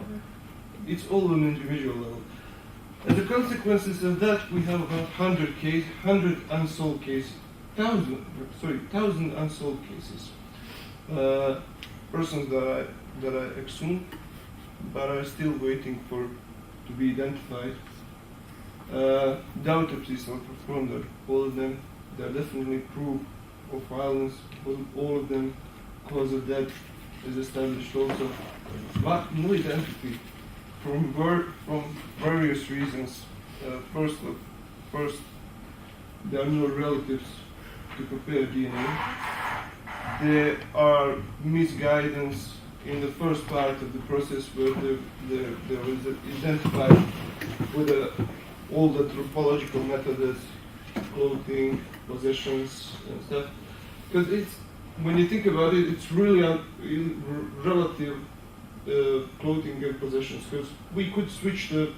It's all on an individual level. As a consequences of that, we have about 100 unsolved cases, 1,000 unsolved cases. Persons that I exhumed, but are still waiting to be identified. The autopsies are performed on all of them. They are definitely proof of violence. All of them, cause of death is established also. But no identity from various reasons. First, there are no relatives to compare DNA. There are misguidance in the first part of the process where there was identified with all the anthropological methods, clothing, possessions, and stuff. Because when you think about it, it's really relative clothing and possessions. Because we could switch the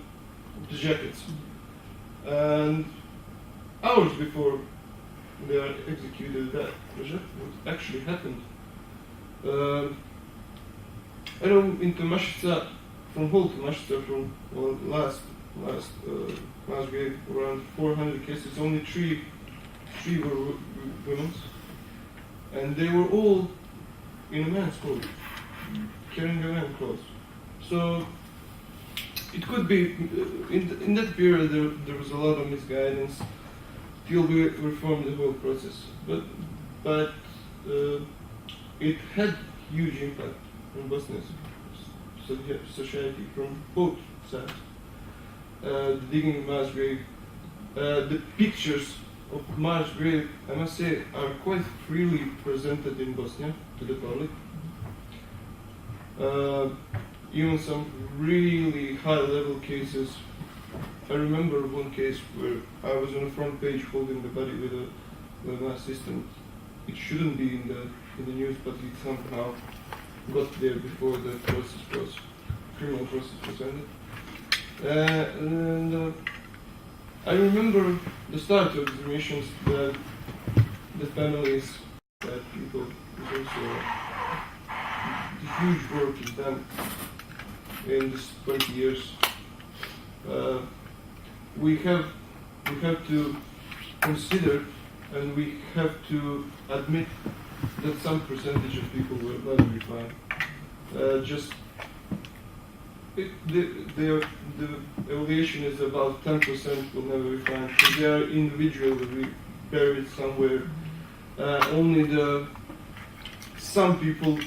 jackets, and hours before they are executed, that actually happened. I know in Tomashica, from whole Tomashica, from last grade, around 400 cases, only three were women, and they were all in a man's clothes, carrying a man's clothes. So it could be in that period there was a lot of misguidance till we reformed the whole process, but it had huge impact on Bosnia's society from both sides. The digging mass grave, the pictures of mass grave, I must say, are quite freely presented in Bosnia to the public. Even some really high-level cases. I remember one case where I was on the front page holding the body with my assistant. It shouldn't be in the news, but it somehow got there before the criminal process was ended. And I remember the start of exhumations that the families, that people, is also the huge work is done in this 20 years. We have to consider and we have to admit that some percentage of people will never be fine. The evaluation is about 10% will never be found because they are individually buried somewhere. Only some people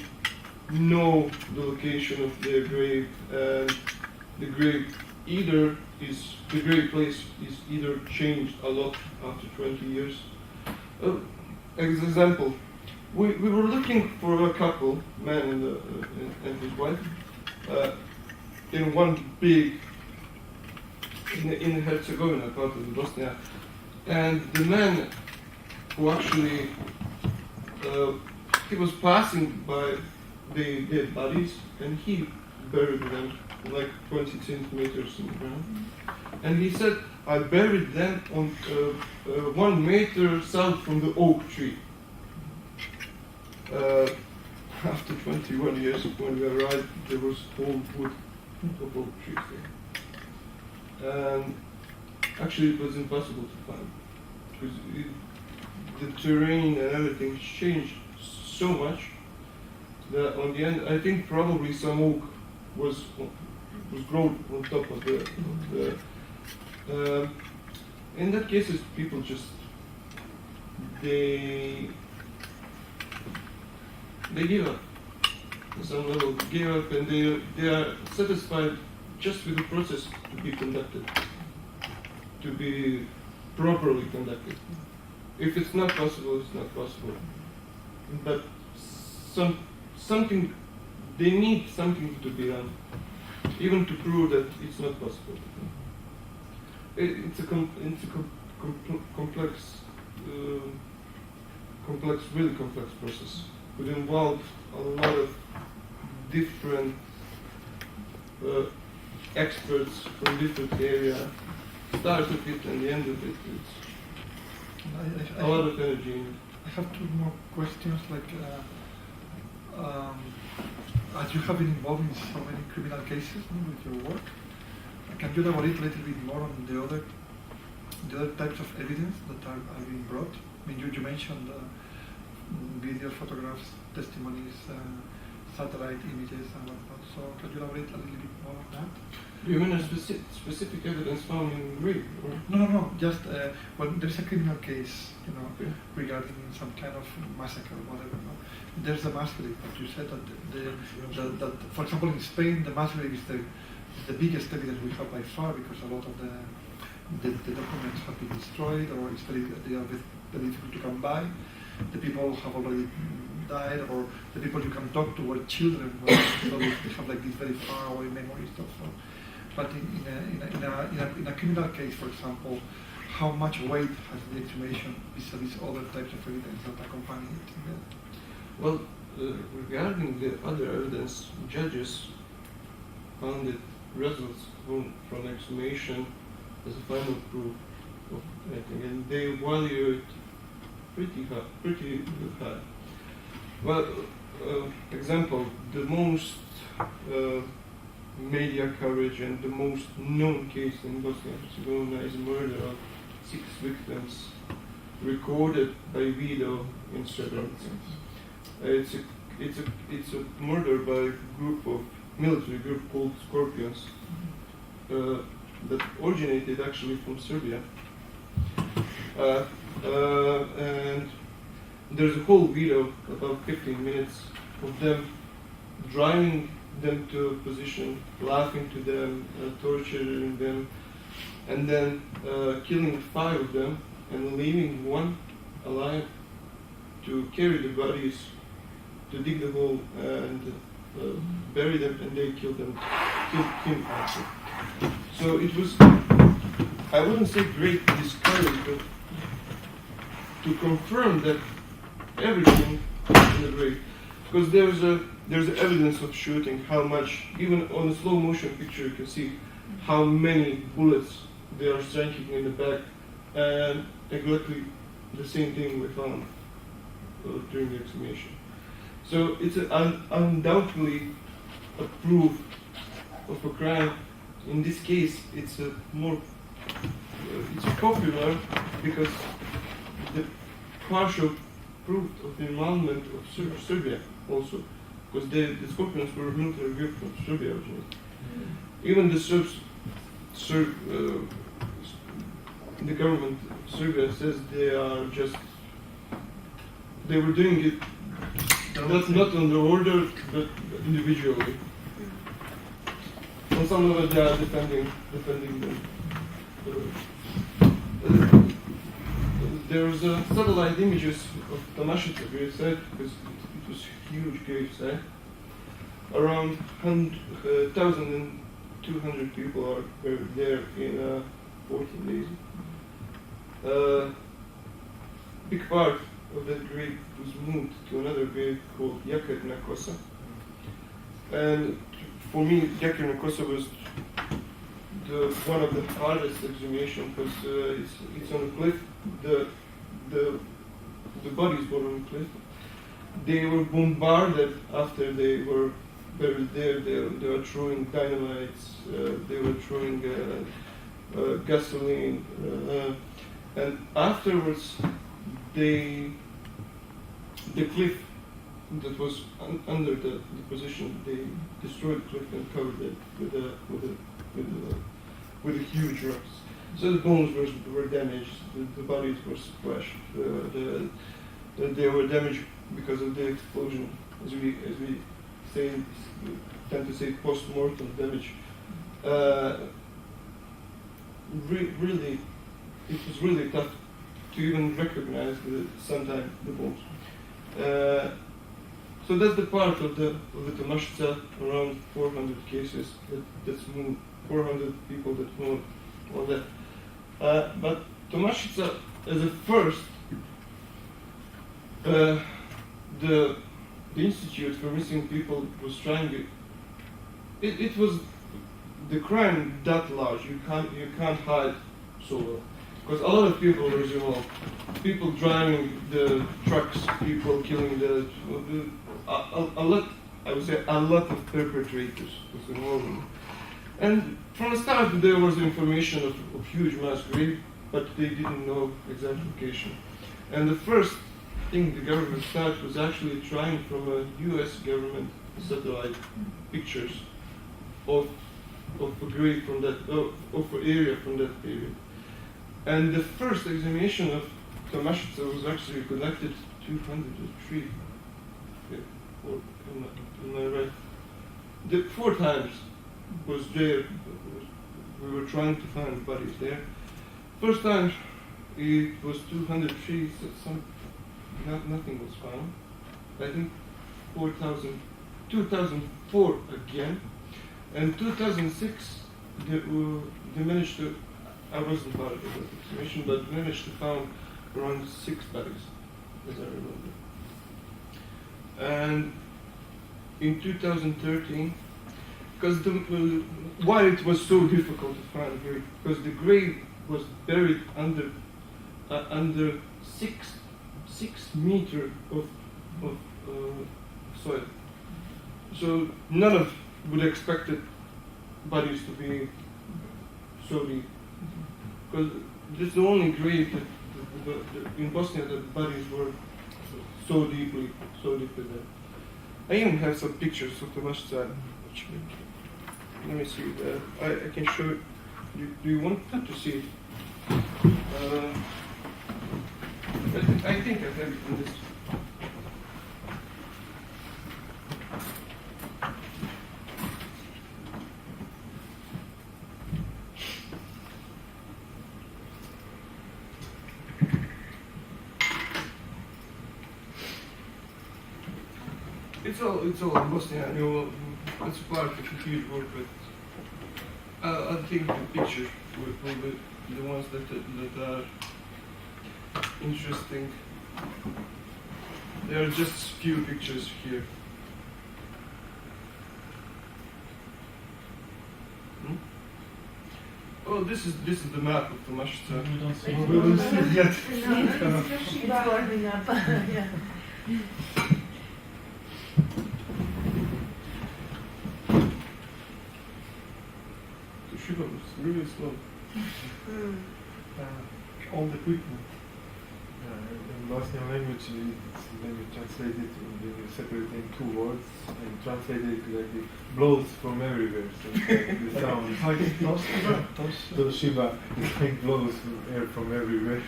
know the location of their grave, and the grave place is either changed a lot after 20 years. As an example, we were looking for a couple, man and his wife, in one big, in Herzegovina, part of Bosnia, and the man who actually, he was passing by the dead bodies, and he buried them like 20 centimeters in the ground. And he said, I buried them on 1 meter south from the oak tree. After 21 years, when we arrived, there was whole wood of oak trees there. And actually, it was impossible to find because the terrain and everything changed so much that on the end, I think probably some oak was grown on top of the in that case, people just they give up. On some level, give up, and they are satisfied just with the process to be conducted, to be properly conducted. If it's not possible, it's not possible. But something. They need something to be done, even to prove that it's not possible. It's a complex, really complex process. Would involve a lot of different experts from different areas. Start of it and the end of it. It's a lot of energy in it. I have two more questions. Like, as you have been involved in so many criminal cases with your work, can you elaborate a little bit more on the other types of evidence that are being brought? I mean, you mentioned videos, photographs, testimonies, satellite images, and whatnot. So, can you elaborate a little bit more on that? Do you mean a specific evidence found in Greek? No. Just when there's a criminal case, Okay. regarding some kind of massacre or whatever. No? There's a mass grave, but you said that that for example, in Spain, the mass grave is the biggest evidence we have by far, because a lot of the documents have been destroyed, or they are very difficult to come by. The people have already died, or the people you can talk to were children, so they have like this very far away memories of. But in a criminal case, for example, how much weight has the exhumation vis-a-vis other types of evidence that accompany it? Well, regarding the other evidence, judges found it results from exhumation as a final proof of anything, and they value it pretty high. Well, example, the most media coverage and the most known case in Bosnia and Herzegovina is murder of 6 victims recorded by video in Srebrenica. It's a murder by a military group called Scorpions that originated actually from Serbia. And there's a whole video, about 15 minutes, of them driving them to a position, laughing to them, torturing them, and then killing 5 of them and leaving 1 alive to carry the bodies, to dig the hole and bury them, and they killed him after. So it was, I wouldn't say great discovery, but to confirm that everything in the grave, because there's evidence of shooting, how much, even on a slow motion picture you can see how many bullets they are striking in the back, and exactly the same thing we found during the exhumation. So it's undoubtedly a proof of a crime. In this case, it's popular because the partial proof of the involvement of Serbia also, because the Scorpions were a military group from Serbia originally. Even the Serbs, the government of Serbia says they were doing it not on the order, but individually. On some level, they are defending them. There's satellite images of Tamashica grave site, because it was a huge grave site. Around 1,200 people are buried there in 14 days. Big part of that grave was moved to another grave called Jakerna Kosa. And for me, Jakerna Kosa was one of the hardest exhumation, because it's on a cliff. The bodies were on a cliff. They were bombarded after they were buried there. They were throwing dynamites. They were throwing gasoline, and afterwards, the cliff that was under the position, they destroyed the cliff and covered it with a huge rocks. So the bones were damaged, the bodies were splashed, they were damaged because of the explosion, as we tend to say post-mortem damage. Really, it was really tough to even recognize sometimes the bones. So that's the part of the Tomashica, around 400 cases that's moved, 400 people that moved on that. But Tomashica, as a first, the Institute for Missing People was trying to. It was the crime that large. You can't hide so well, because a lot of people were involved. People driving the trucks, people killing a lot. I would say a lot of perpetrators was involved in it. And from the start, there was information of huge mass grave, but they didn't know exact location. And the first thing the government started was actually trying from a U.S. government satellite pictures of a grave from that, of an area from that period. And the first exhumation of Tomashica was actually conducted 203. Yeah, am I right? The 4 times was there. We were trying to find bodies there. First time it was 203. Nothing was found. I think 2004 again, and 2006 they managed to. I wasn't part of that exhumation, but managed to find around 6 bodies, as I remember. And in 2013, because why it was so difficult to find a grave, because the grave was buried under 6 meters of soil. So none of would expected bodies to be so deep. Because this is the only grave that in Bosnia that bodies were so deeply there. I even have some pictures of the Tomashica. Let me see. I can show it. Do you want to see it? I think I have it in this. It's all in Bosnia. It's part of a huge work, but I think the pictures will be the ones that are interesting. There are just few pictures here. Oh, this is the map of Tomashica. We don't see We don't see it yet. It's warming up. Yeah. Shiva was really slow. All the quickness. In Bosnian language, when you translate it, when you separate it in 2 words, and translate it like it blows from everywhere. So like the sound. Shiva is like blows air from everywhere.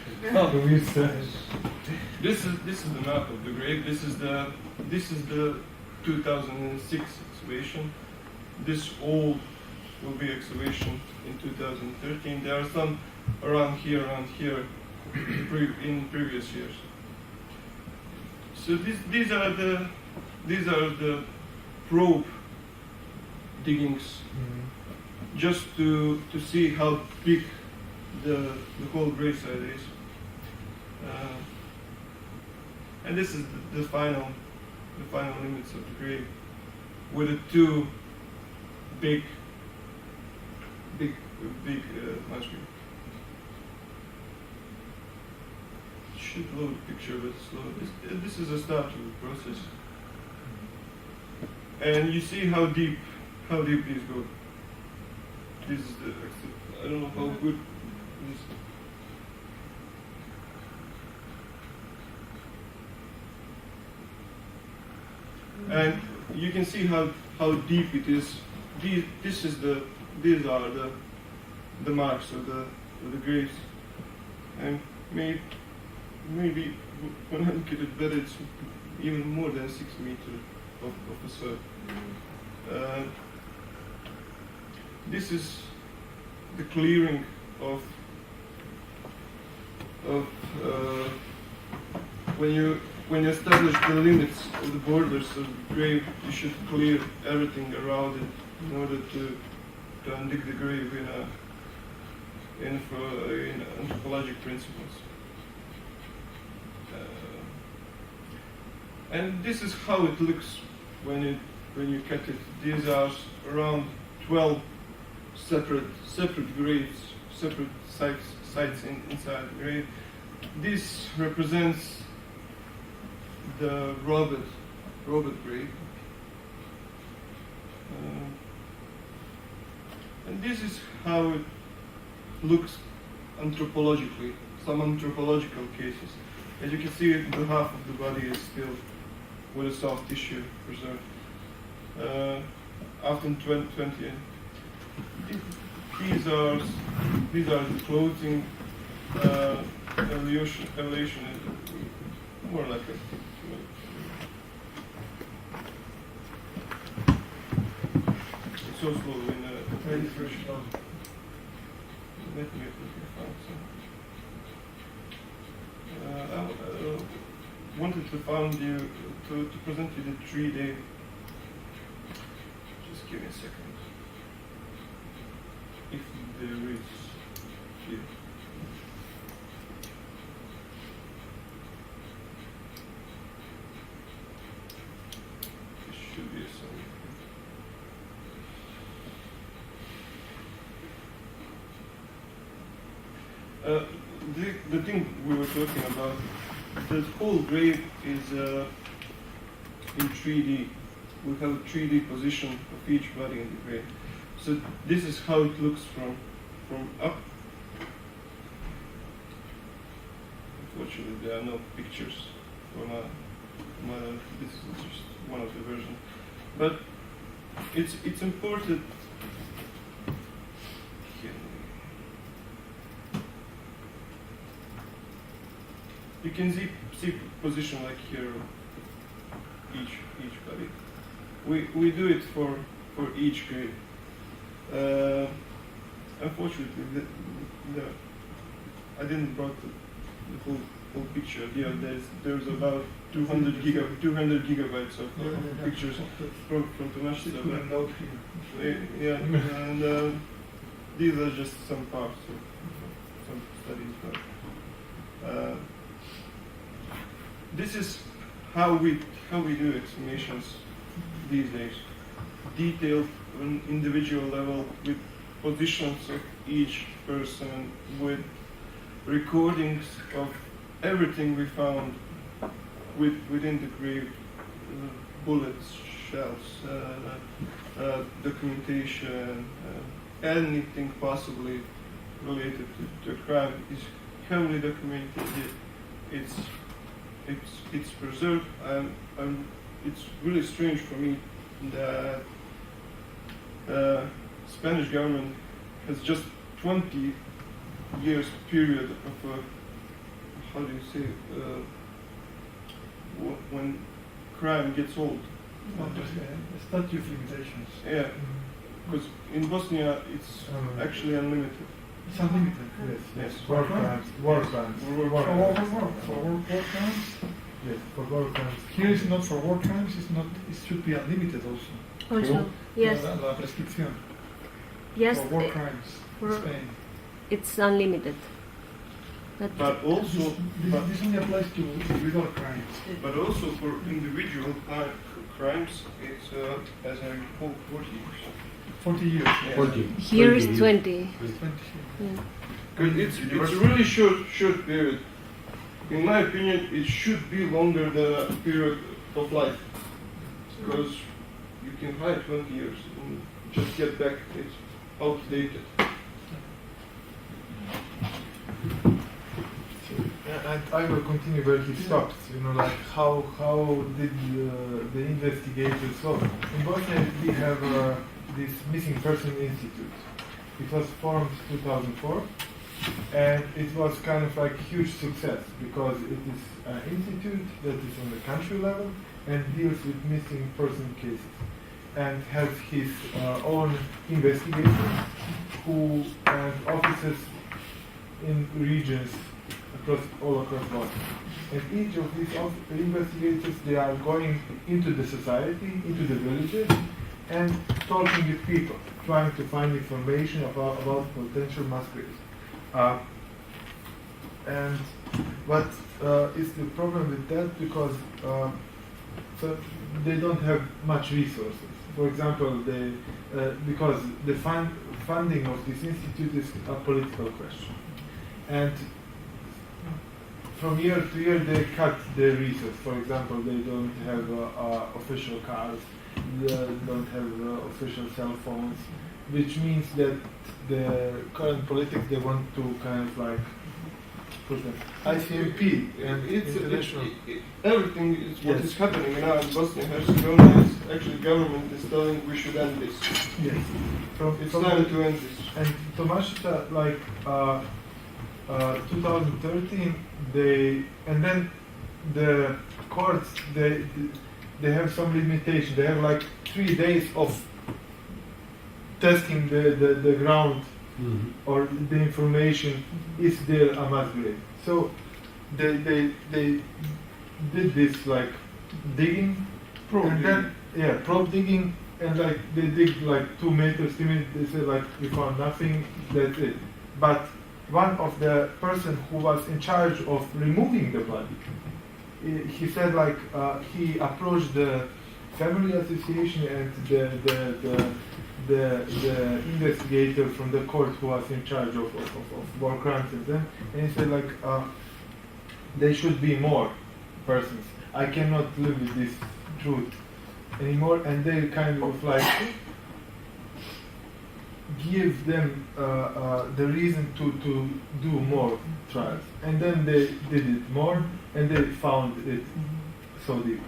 This is the map of the grave. This is the 2006 excavation. This all will be excavation in 2013. There are some around here in previous years. So these are the probe diggings, just to see how big the whole gravesite is. And this is the final limits of the grave, with the 2 big mass graves. Should load the picture, but it's slow. This is a start of the process, and you see how deep these go. This is I don't know how good this. And you can see how deep it is. These are the marks of the graves, and maybe when I look at it better, it's even more than 6 meters of a soil. This is the clearing of when when you establish the limits of the borders of the grave, you should clear everything around it in order to undig the grave in anthropologic principles. And this is how it looks when you cut it. These are around 12 separate graves, separate sites inside the grave. This represents the Robert grave. And this is how it looks anthropologically, some anthropological cases. As you can see, the half of the body is still with a soft tissue preserved. After 2020, these are the clothing evolution is more like a. It's so slow in Very fresh. Let me find some. I wanted to find you to present you the 3D. Just give me a second. If there is here. There should be some. The thing we were talking about, the whole grave is in 3D. We have a 3D position of each body in the grave. So this is how it looks from up. Unfortunately, there are no pictures from this is just one of the versions. But it's important. You can see position like here, each body. We do it for each grave. Unfortunately, I didn't brought the whole picture. Yeah, there's about 200 gigabytes of pictures from too much stuff. Yeah, and these are just some parts of some studies. But, this is how we do exhumations these days. Detailed on individual level with positions of each person, with recordings of everything we found within the grave, bullets, shells, documentation, anything possibly related to a crime is heavily documented. It's preserved. It's really strange for me that Spanish government has just 20 years period of how do you say when crime gets old. Statute of limitations. Yeah, because in Bosnia it's actually unlimited. It's unlimited. Yes. Yes. War crimes. For war crimes. Yes, for war crimes. Here it's not for war crimes. It's not. It should be unlimited also. Also, yes, La prescripción. yes, For war crimes in for- Spain. it's unlimited. But also, This only applies to individual crimes. but also for individual crimes, it's as I recall 40 years. 40 years. Yeah. 40. Here is 20. 20. Yeah. Because it's a really short period. In my opinion, it should be longer the period of life. Because you can hide 20 years and just get back, it's outdated. And I will continue where he stopped. You know, like how did the investigators solve? In Bosnia, we have this Missing Person Institute. It was formed 2004, and it was kind of like a huge success because it is an institute that is on the country level and deals with missing person cases, and has his own investigators who and officers in regions all across Bosnia. And each of these investigators, they are going into the society, into the villages, and talking with people, trying to find information about potential mass graves. And what is the problem with that? Because so they don't have much resources. For example, because the funding of this institute is a political question. And from year to year, they cut their resources. For example, they don't have official cars, they don't have official cell phones, which means that the current politics, they want to kind of like put an ICMP and international. Everything is what Yes. is happening now in Bosnia and Herzegovina is actually government is telling we should end this. Yes. It's time to end this. And Tomášica, like 2013, and then the courts, they have some limitation. They have like 3 days of testing the ground or the information. Is there a mass grave? So they did this like digging, and then probe digging, and like they dig like 2 meters, 3 meters. They say like we found nothing. That's it. But one of the person who was in charge of removing the body, he said like he approached the family association and the investigator from the court who was in charge of war crimes and he said like there should be more persons. I cannot live with this truth anymore, and they kind of like give them the reason to do more trials, and then they did it more, and they found it so deep.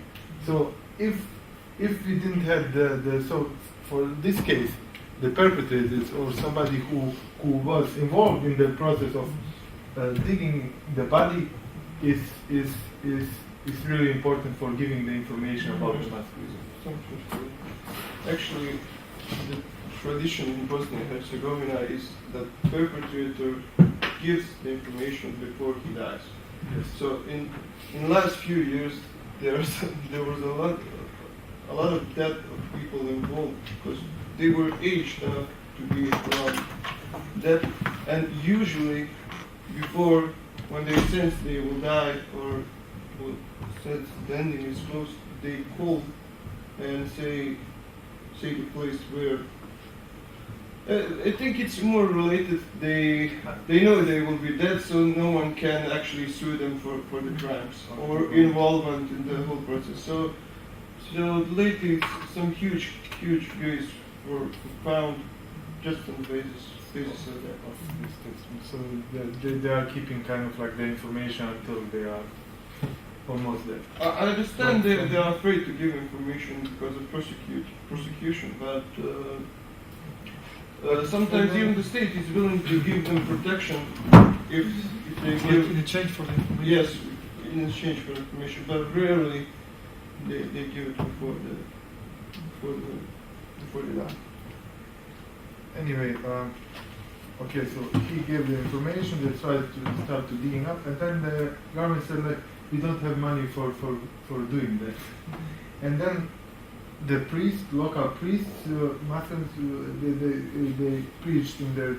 So if we didn't have so for this case, the perpetrators or somebody who was involved in the process of digging the body is really important for giving the information about the mass grave. Actually, the tradition in Bosnia and Herzegovina is that perpetrator gives the information before he dies. Yes. So in last few years, there was a lot of death of people involved because they were aged enough to be around death, and usually before when they sense they will die or sense the ending is close, they call and say the place where. I think it's more related. They know they will be dead, so no one can actually sue them for the crimes or involvement in the whole process. So lately, some huge graves were found just on the basis of that. So they are keeping kind of like the information until they are almost dead. I understand they are afraid to give information because of prosecution, but sometimes even the state is willing to give them protection if they give in exchange for the information. yes in exchange for information, but rarely they give it before they die. Anyway, okay, so he gave the information, they tried to start to digging up, and then the government said like, we don't have money for doing that. And then the local priests, Muslims, they preached in their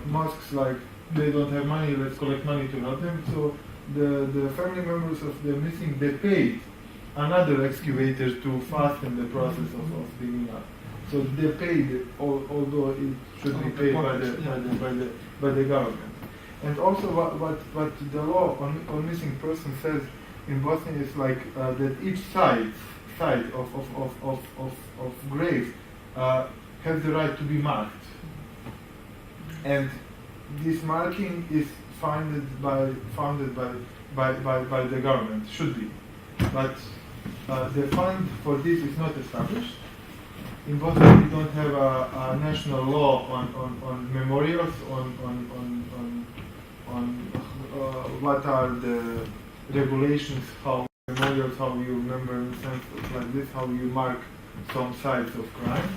mosques like, they don't have money, let's collect money to help them. So the family members of the missing, they paid another excavator to fasten the process of digging up. So they paid, although it should be paid by the government. And also what the law on missing person says in Bosnia is like that each side of grave has the right to be marked. And this marking is funded by the government, should be. But the fund for this is not established. In Bosnia, we don't have a national law on memorials, on what are the regulations, how memorials, how you remember in sense like this, how you mark some sites of crime.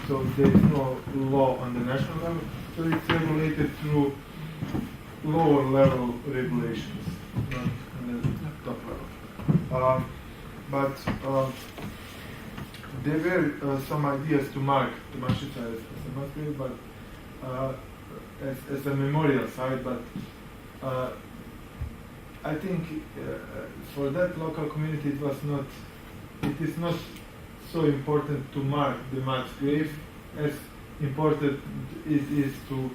So there is no law on the national level. So it's regulated through lower level regulations, not in the top level. There were some ideas to mark Tomashica as a mass grave, but as a memorial site. But I think for that local community, it is not so important to mark the mass grave as important it is to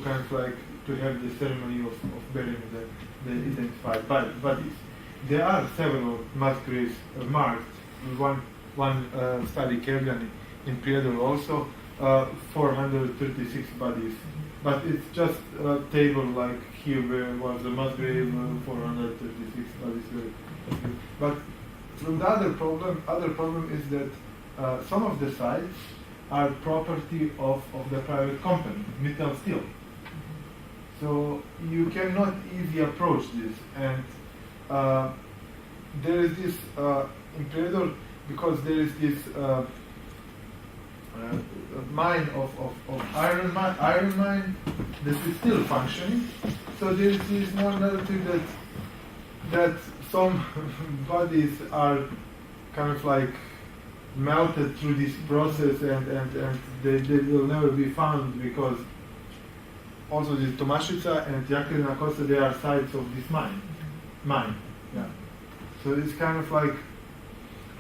kind of like to have the ceremony of burying the identified bodies. There are several mass graves marked. One SALIHBEGOVIC in Prijedor also, 436 bodies. But it's just a table like here where was the mass grave, 436 bodies. But from the other problem is that some of the sites are property of the private company, Mittal Steel. So you cannot easily approach this, and there is this in Prijedor, because there is this mine of iron mine that is still functioning. So there is this more narrative that some bodies are kind of like melted through this process, and they will never be found, because also this Tomashica and Jakelina Kosa, they are sites of this mine. Yeah. So it's kind of like,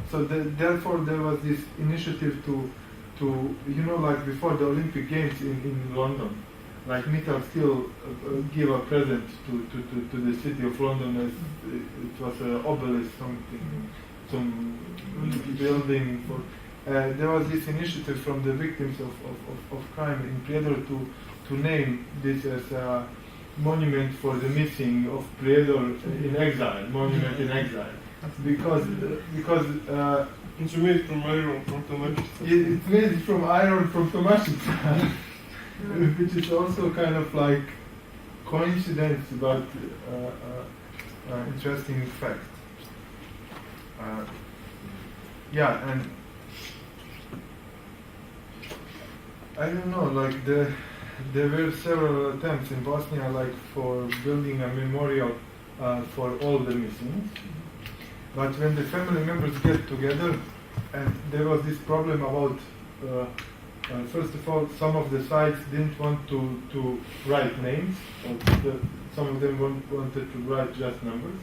so therefore there was this initiative to like before the Olympic Games in London, like Mittal Steel give a present to the city of London as it was an obelisk, some building for. There was this initiative from the victims of crime in Prijedor to name this as a monument for the missing of Prijedor in exile, monument in exile, because it's made from iron from Tomashica. It's made from iron from Tomashica, which is also kind of like coincidence, but interesting fact. Yeah, and I don't know, like there were several attempts in Bosnia, like for building a memorial for all the missing. But when the family members get together, and there was this problem about, first of all, some of the sites didn't want to write names, or some of them wanted to write just numbers.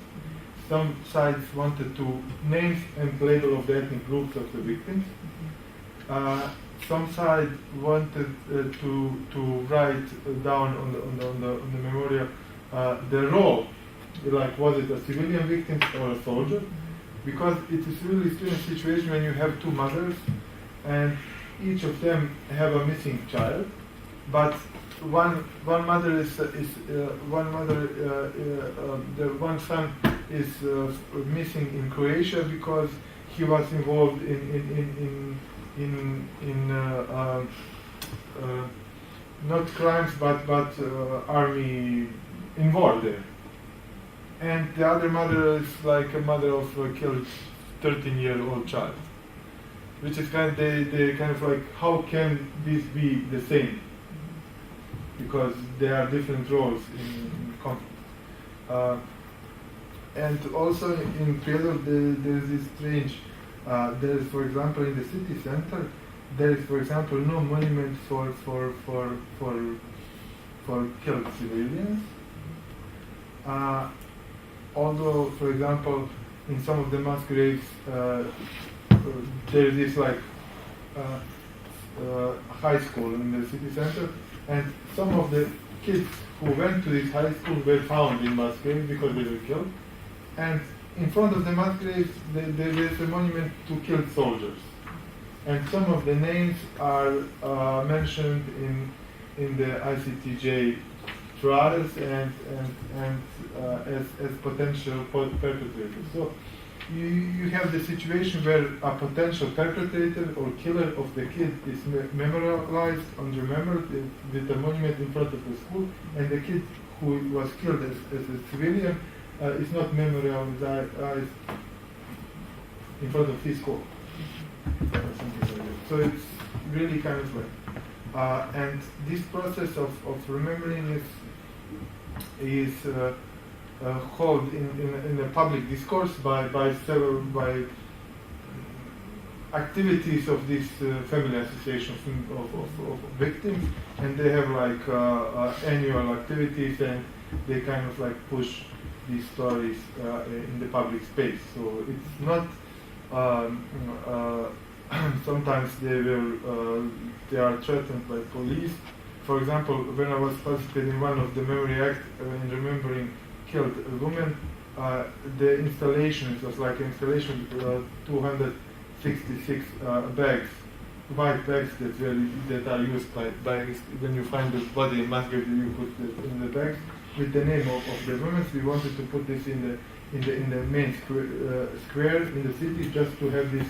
Some sites wanted to names and label of the ethnic groups of the victims. Some sites wanted to write down on the memorial the role, like was it a civilian victim or a soldier? Because it is really still a situation when you have two mothers and each of them have a missing child, but one son is missing in Croatia because he was involved in not crimes but army in war there. And the other mother is like a mother of a killed 13-year-old child, which is kind of they kind of like, how can this be the same? Because there are different roles in conflict. And also in Prijedor there is this strange. There is, for example, in the city center, there is, for example, no monument for killed civilians. Although, for example, in some of the mass graves, there is this like high school in the city center, and some of the kids who went to this high school were found in mass graves because they were killed. And in front of the mass graves, there is a monument to killed soldiers, and some of the names are mentioned in the ICTJ trials and as potential perpetrators. So you have the situation where a potential perpetrator or killer of the kid is memorialized, remembered with a monument in front of the school, and the kid who was killed as a civilian is not memorialized in front of his school. So it's really kind of like, and this process of remembering is is held in a public discourse by several activities of these family associations of victims, and they have like annual activities, and they kind of like push these stories in the public space. So it's not sometimes they are threatened by police. For example, when I was participating in one of the Memory Act in remembering killed women, the installation, it was like an installation with 266 bags, white bags that are used by when you find the body in mass grave, you put it in the bags with the name of the women. We wanted to put this in the main square in the city, just to have this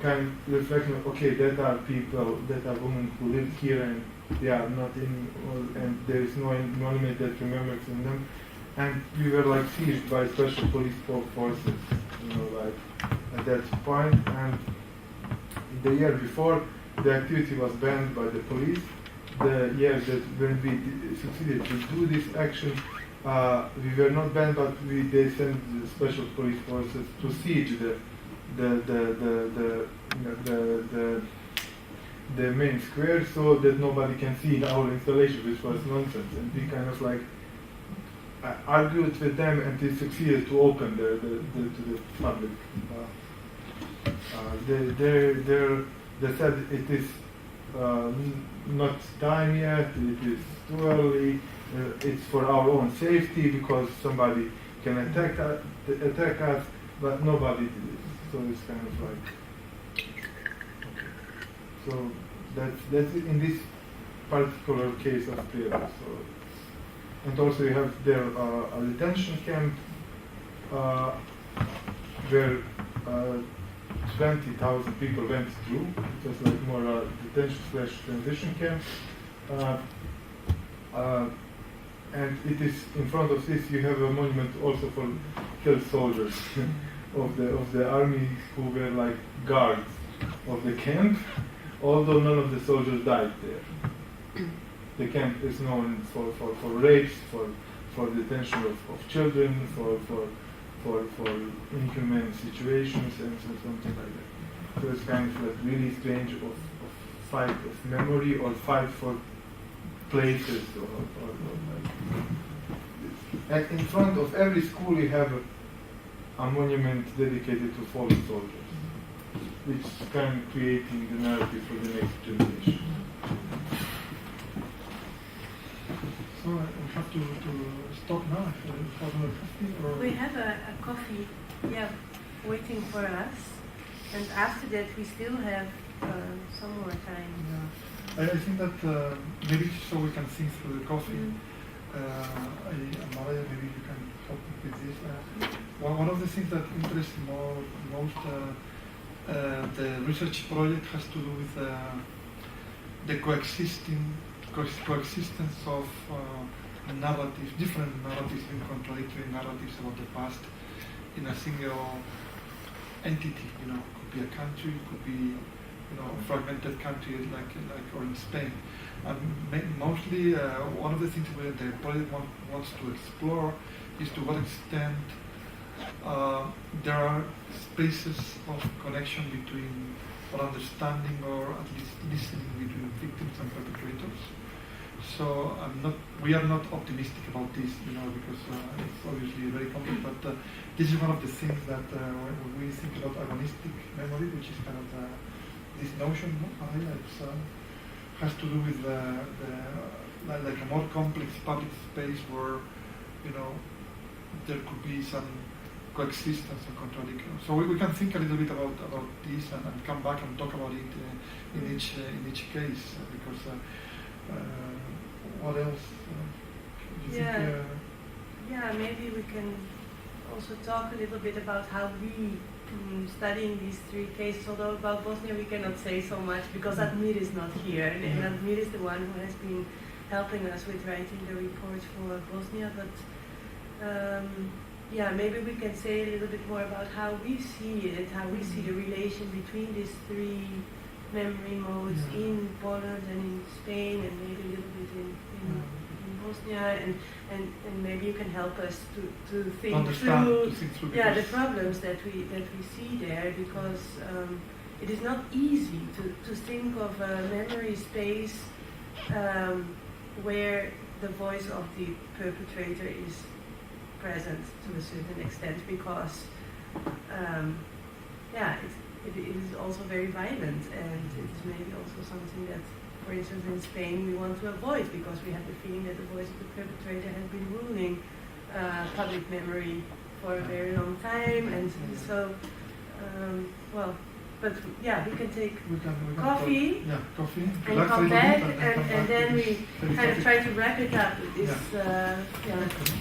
kind of reflection of, okay, that are people, that are women who live here, and they are not in, and there is no monument that remembers in them. And we were like seized by special police forces, like at that point. And the year before, the activity was banned by the police. The year that when we succeeded to do this action, we were not banned, but they sent the special police forces to siege the main square, so that nobody can see our installation, which was nonsense. And we kind of like argued with them, and they succeeded to open to the public. They said it is not time yet, it is too early, it's for our own safety because somebody can attack us, but nobody did it. So it's kind of like, okay. So that's in this particular case of Prerov. So, and also you have there a detention camp where 20,000 people went through. It was like more a detention/transition camp. And it is in front of this you have a monument also for killed soldiers of the army who were like guards of the camp, although none of the soldiers died there. The camp is known for rapes, for detention of children, for inhumane situations, and so something like that. So it's kind of like really strange of fight of memory or fight for places or like. And in front of every school you have a monument dedicated to fallen soldiers, which is kind of creating the narrative for the next generation. So we have to stop now for the coffee, or We have a coffee, waiting for us, and after that we still have some more time. yeah. I think that maybe so we can think through the coffee. Marije, maybe you can help me with this. One of the things that interests most the research project has to do with the coexistence of narratives, different narratives, and contradictory narratives about the past in a single entity. Could be a country, could be a fragmented country like or in Spain. And mostly, one of the things that the project wants to explore is to what extent there are spaces of connection between, or understanding, or at least listening between victims and perpetrators. So we are not optimistic about this, because it's obviously very complex. But this is one of the things that when we think about agonistic memory, which is kind of this notion, has to do with like a more complex public space where there could be some coexistence and contradiction. So we can think a little bit about this and come back and talk about it in each case, because what else? Do you think, maybe we can also talk a little bit about how we studying these three cases, although about Bosnia we cannot say so much because Admir is not here, and Admir is the one who has been helping us with writing the report for Bosnia, but maybe we can say a little bit more about how we see it, how we see the relation between these three memory modes in Poland and in Spain, and maybe a little bit in Bosnia, and maybe you can help us to think Understand, through, to think through yeah, the because- problems that we see there, because it is not easy to think of a memory space where the voice of the perpetrator is present to a certain extent, because it is also very violent, and it is maybe also something that, for instance, in Spain we want to avoid, because we have the feeling that the voice of the perpetrator has been ruling public memory for a very long time, and so, but yeah, we can take We can coffee talk, yeah, coffee, and relax a come little back, bit, and then come and back then to we this very kind of topic. try to wrap it up with this, Okay.